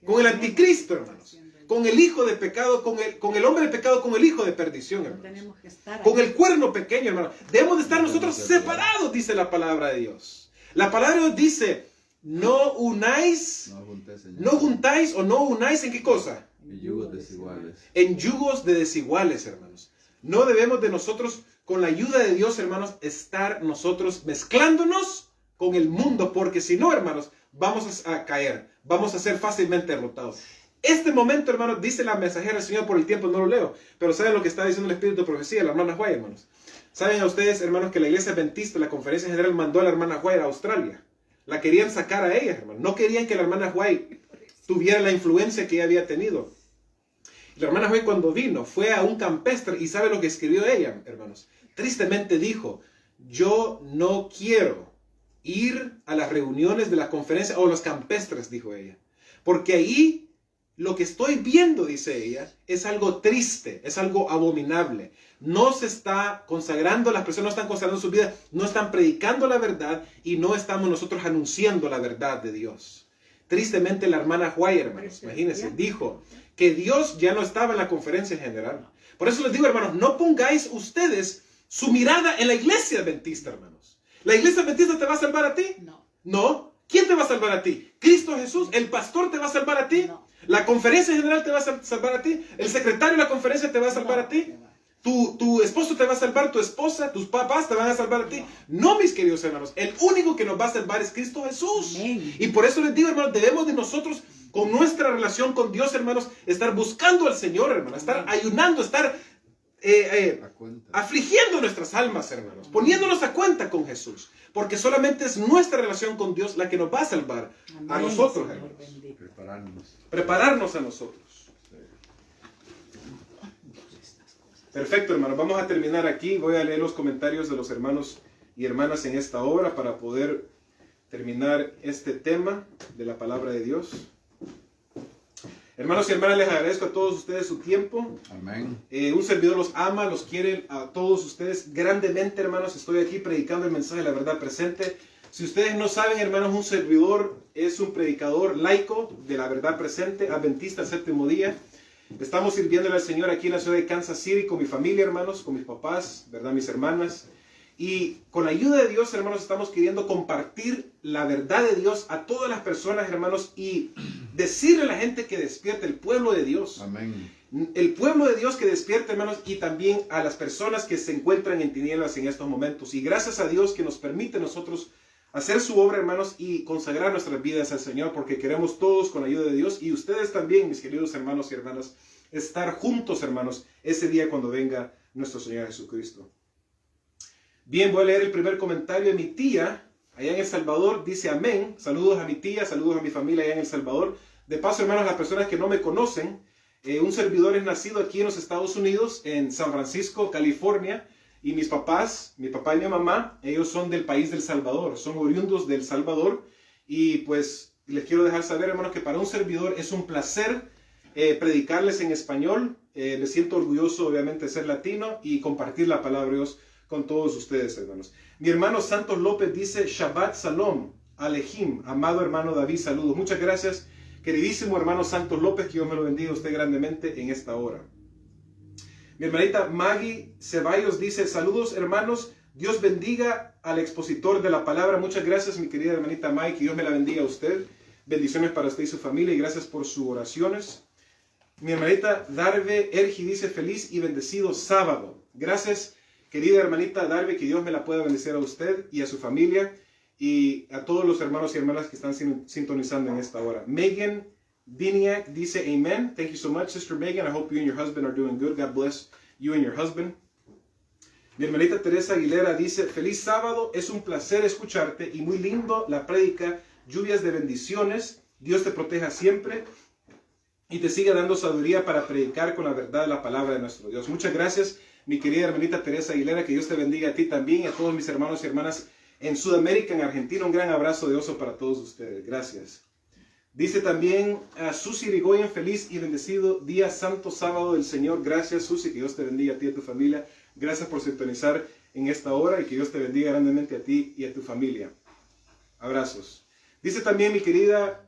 con el anticristo, hermanos, con el hijo de pecado, con el hombre de pecado, con el hijo de perdición, hermanos, con el cuerno pequeño, hermanos. Debemos de estar nosotros separados, dice la palabra de Dios. La palabra de Dios dice, no unáis, no juntáis o no unáis ¿en qué cosa? En yugos desiguales. En yugos de desiguales, hermanos. No debemos de nosotros, con la ayuda de Dios, hermanos, estar nosotros mezclándonos con el mundo, porque si no, hermanos, vamos a caer, vamos a ser fácilmente derrotados. Este momento, hermanos, dice la mensajera del Señor, por el tiempo no lo leo, pero ¿saben lo que está diciendo el Espíritu de Profecía, la hermana White, hermanos? ¿Saben a ustedes, hermanos, que la iglesia adventista, la conferencia general, mandó a la hermana White a Australia? La querían sacar a ella, hermanos. No querían que la hermana White tuviera la influencia que ella había tenido. La hermana White, cuando vino, fue a un campestre y ¿sabe lo que escribió ella, hermanos? Tristemente dijo, yo no quiero ir a las reuniones de la conferencia o los campestres, dijo ella, porque ahí lo que estoy viendo, dice ella, es algo triste, es algo abominable. No se está consagrando, las personas no están consagrando su vida, no están predicando la verdad y no estamos nosotros anunciando la verdad de Dios. Tristemente la hermana White, hermanos, imagínense, dijo que Dios ya no estaba en la conferencia general. Por eso les digo, hermanos, no pongáis ustedes su mirada en la iglesia adventista, hermanos. ¿La iglesia adventista te va a salvar a ti? No. ¿No? ¿Quién te va a salvar a ti? ¿Cristo Jesús? ¿El pastor te va a salvar a ti? No. ¿La conferencia general te va a salvar a ti? ¿El secretario de la conferencia te va a salvar a ti? ¿Tu esposo te va a salvar? ¿Tu esposa? ¿Tus papás te van a salvar a ti? No, mis queridos hermanos. El único que nos va a salvar es Cristo Jesús. Amén. Y por eso les digo, hermanos, debemos de nosotros, con nuestra relación con Dios, hermanos, estar buscando al Señor, hermanos, estar ayunando, estar afligiendo nuestras almas, hermanos, poniéndonos a cuenta con Jesús, porque solamente es nuestra relación con Dios la que nos va a salvar. Amén. A nosotros, hermanos. Prepararnos a nosotros. Perfecto, hermanos. Vamos a terminar aquí. Voy a leer los comentarios de los hermanos y hermanas en esta obra para poder terminar este tema de la palabra de Dios. Hermanos y hermanas, les agradezco a todos ustedes su tiempo. Amén. Un servidor los ama, los quiere a todos ustedes grandemente, hermanos. Estoy aquí predicando el mensaje de la verdad presente. Si ustedes no saben, hermanos, un servidor es un predicador laico de la verdad presente, adventista al séptimo día. Estamos sirviéndole al Señor aquí en la ciudad de Kansas City con mi familia, hermanos, con mis papás, ¿verdad? Mis hermanas. Y con la ayuda de Dios, hermanos, estamos queriendo compartir la verdad de Dios a todas las personas, hermanos, y decirle a la gente que despierte, el pueblo de Dios. Amén. El pueblo de Dios que despierte, hermanos, y también a las personas que se encuentran en tinieblas en estos momentos. Y gracias a Dios que nos permite nosotros hacer su obra, hermanos, y consagrar nuestras vidas al Señor, porque queremos todos con la ayuda de Dios, y ustedes también, mis queridos hermanos y hermanas, estar juntos, hermanos, ese día cuando venga nuestro Señor Jesucristo. Bien, voy a leer el primer comentario de mi tía, allá en El Salvador. Dice amén. Saludos a mi tía, saludos a mi familia allá en El Salvador. De paso, hermanos, las personas que no me conocen, un servidor es nacido aquí en los Estados Unidos, en San Francisco, California. Y mis papás, mi papá y mi mamá, ellos son del país del Salvador, son oriundos del Salvador. Y pues les quiero dejar saber, hermanos, que para un servidor es un placer predicarles en español. Me siento orgulloso, obviamente, de ser latino y compartir la palabra de Dios con todos ustedes, hermanos. Mi hermano Santos López dice, Shabbat Shalom, Alejim, amado hermano David, saludos. Muchas gracias, queridísimo hermano Santos López, que Dios me lo bendiga a usted grandemente en esta hora. Mi hermanita Maggie Ceballos dice, saludos hermanos, Dios bendiga al expositor de la palabra. Muchas gracias, mi querida hermanita Maggie, que Dios me la bendiga a usted. Bendiciones para usted y su familia y gracias por sus oraciones. Mi hermanita Darve Ergi dice, feliz y bendecido sábado. Gracias, querida hermanita Darve, que Dios me la pueda bendecir a usted y a su familia y a todos los hermanos y hermanas que están sintonizando en esta hora. Megan Diniak dice, amen. Thank you so much, Sister Megan. I hope you and your husband are doing good. God bless you and your husband. Mi hermanita Teresa Aguilera dice, feliz sábado, es un placer escucharte y muy lindo la prédica, lluvias de bendiciones, Dios te proteja siempre y te siga dando sabiduría para predicar con la verdad de la palabra de nuestro Dios. Muchas gracias, mi querida hermanita Teresa Aguilera, que Dios te bendiga a ti también y a todos mis hermanos y hermanas en Sudamérica, en Argentina. Un gran abrazo de oso para todos ustedes. Gracias. Dice también a Susi Rigoyen, feliz y bendecido día santo sábado del Señor. Gracias, Susi, que Dios te bendiga a ti y a tu familia. Gracias por sintonizar en esta hora y que Dios te bendiga grandemente a ti y a tu familia. Abrazos. Dice también mi querida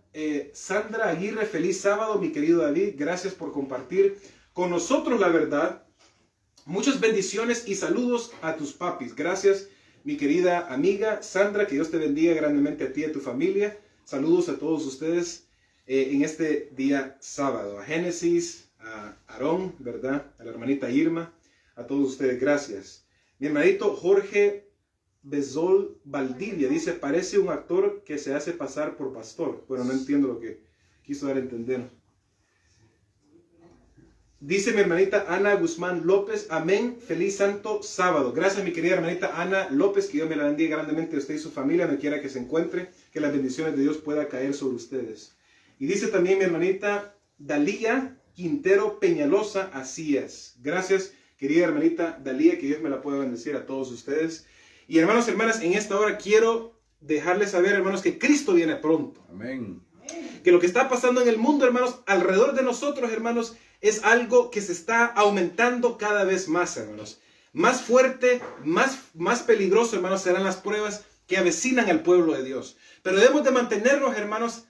Sandra Aguirre, feliz sábado, mi querido David. Gracias por compartir con nosotros la verdad. Muchas bendiciones y saludos a tus papis. Gracias, mi querida amiga Sandra, que Dios te bendiga grandemente a ti y a tu familia. Saludos a todos ustedes en este día sábado. A Génesis, a Aarón, ¿verdad? A la hermanita Irma, a todos ustedes, gracias. Mi hermanito Jorge Bezol Valdivia dice, parece un actor que se hace pasar por pastor. Bueno, no entiendo lo que quiso dar a entender. Dice mi hermanita Ana Guzmán López, amén, feliz santo sábado. Gracias, mi querida hermanita Ana López, que Dios me la bendiga grandemente a usted y su familia, donde quiera que se encuentre, que las bendiciones de Dios puedan caer sobre ustedes. Y dice también mi hermanita Dalía Quintero Peñalosa, así es. Gracias, querida hermanita Dalía, que Dios me la pueda bendecir a todos ustedes. Y hermanos y hermanas, en esta hora quiero dejarles saber, hermanos, que Cristo viene pronto. Amén. Que lo que está pasando en el mundo, hermanos, alrededor de nosotros, hermanos, es algo que se está aumentando cada vez más, hermanos. Más fuerte, más peligroso, hermanos, serán las pruebas que avecinan al pueblo de Dios. Pero debemos de mantenernos, hermanos,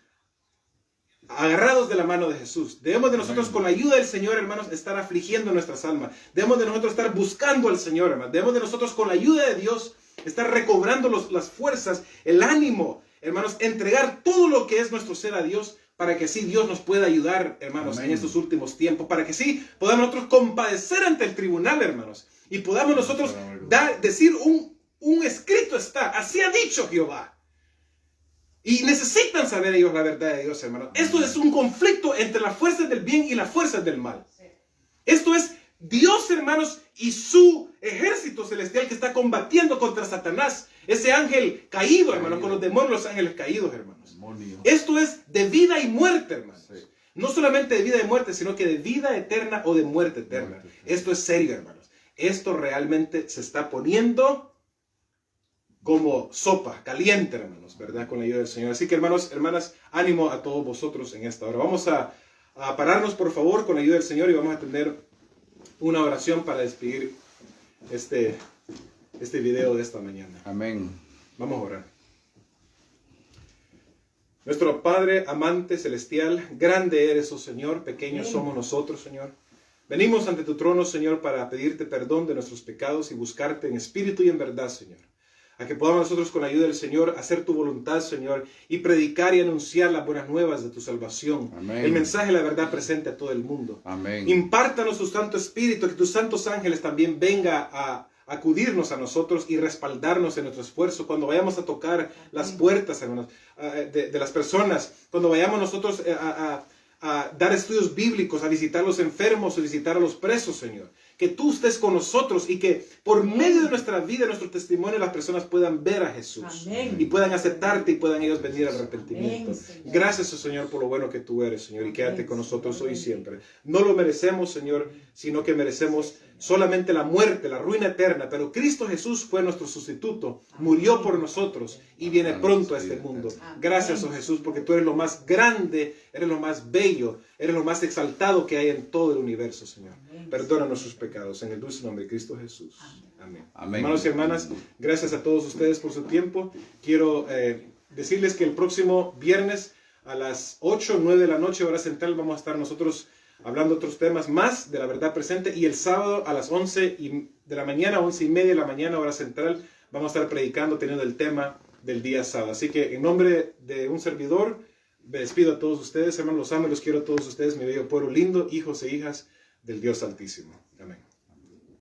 agarrados de la mano de Jesús. Debemos de nosotros, con la ayuda del Señor, hermanos, estar afligiendo nuestras almas. Debemos de nosotros estar buscando al Señor, hermanos. Debemos de nosotros, con la ayuda de Dios, estar recobrando las fuerzas, el ánimo, hermanos, entregar todo lo que es nuestro ser a Dios, para que así Dios nos pueda ayudar, hermanos, en estos últimos tiempos, para que sí podamos nosotros compadecer ante el tribunal, hermanos, y podamos nosotros decir un escrito está, así ha dicho Jehová. Y necesitan saber ellos la verdad de Dios, hermanos. Esto es un conflicto entre las fuerzas del bien y las fuerzas del mal. Esto es Dios, hermanos, y su ejército celestial que está combatiendo contra Satanás, ese ángel caído, hermanos, con los demonios, los ángeles caídos, hermanos. Esto es de vida y muerte, hermanos. Sí. No solamente de vida y muerte, sino que de vida eterna o de muerte eterna. Esto es serio, hermanos. Esto realmente se está poniendo como sopa caliente, hermanos, ¿verdad? Con la ayuda del Señor. Así que, hermanos, hermanas, ánimo a todos vosotros en esta hora. Vamos a pararnos, por favor, con la ayuda del Señor y vamos a tener una oración para despedir este video de esta mañana. Amén. Vamos a orar. Nuestro Padre amante celestial, grande eres, oh Señor, pequeños somos nosotros, Señor. Venimos ante tu trono, Señor, para pedirte perdón de nuestros pecados y buscarte en espíritu y en verdad, Señor. A que podamos nosotros, con la ayuda del Señor, hacer tu voluntad, Señor, y predicar y anunciar las buenas nuevas de tu salvación. Amén. El mensaje de la verdad presente a todo el mundo. Amén. Impártanos tu Santo Espíritu, que tus santos ángeles también venga a acudirnos a nosotros y respaldarnos en nuestro esfuerzo cuando vayamos a tocar las puertas, hermanos, de las personas, cuando vayamos nosotros a dar estudios bíblicos, a visitar a los enfermos, a visitar a los presos, Señor. Que tú estés con nosotros y que por medio de nuestra vida, nuestro testimonio, las personas puedan ver a Jesús. Amén. Y puedan aceptarte y puedan ellos venir al arrepentimiento. Amén, Señor. Gracias, oh Señor, por lo bueno que tú eres, Señor. Y quédate Amén, con nosotros Señor. hoy y siempre. No lo merecemos, Señor, sino que merecemos solamente la muerte, la ruina eterna. Pero Cristo Jesús fue nuestro sustituto. Murió por nosotros y viene pronto a este mundo. Gracias, oh Jesús, porque tú eres lo más grande, eres lo más bello, eres lo más exaltado que hay en todo el universo, Señor. Perdona nuestros pecados en el dulce nombre de Cristo Jesús. Amén. Amén. Hermanos y hermanas, gracias a todos ustedes por su tiempo. Quiero decirles que el próximo viernes a las 8 o 9 de la noche, hora central, vamos a estar nosotros hablando otros temas más de la verdad presente. Y el sábado a las 11 de la mañana, 11:30 de la mañana, hora central, vamos a estar predicando, teniendo el tema del día sábado. Así que en nombre de un servidor, me despido a todos ustedes, hermanos, los amo y los quiero a todos ustedes, mi bello pueblo lindo, hijos e hijas del Dios Altísimo.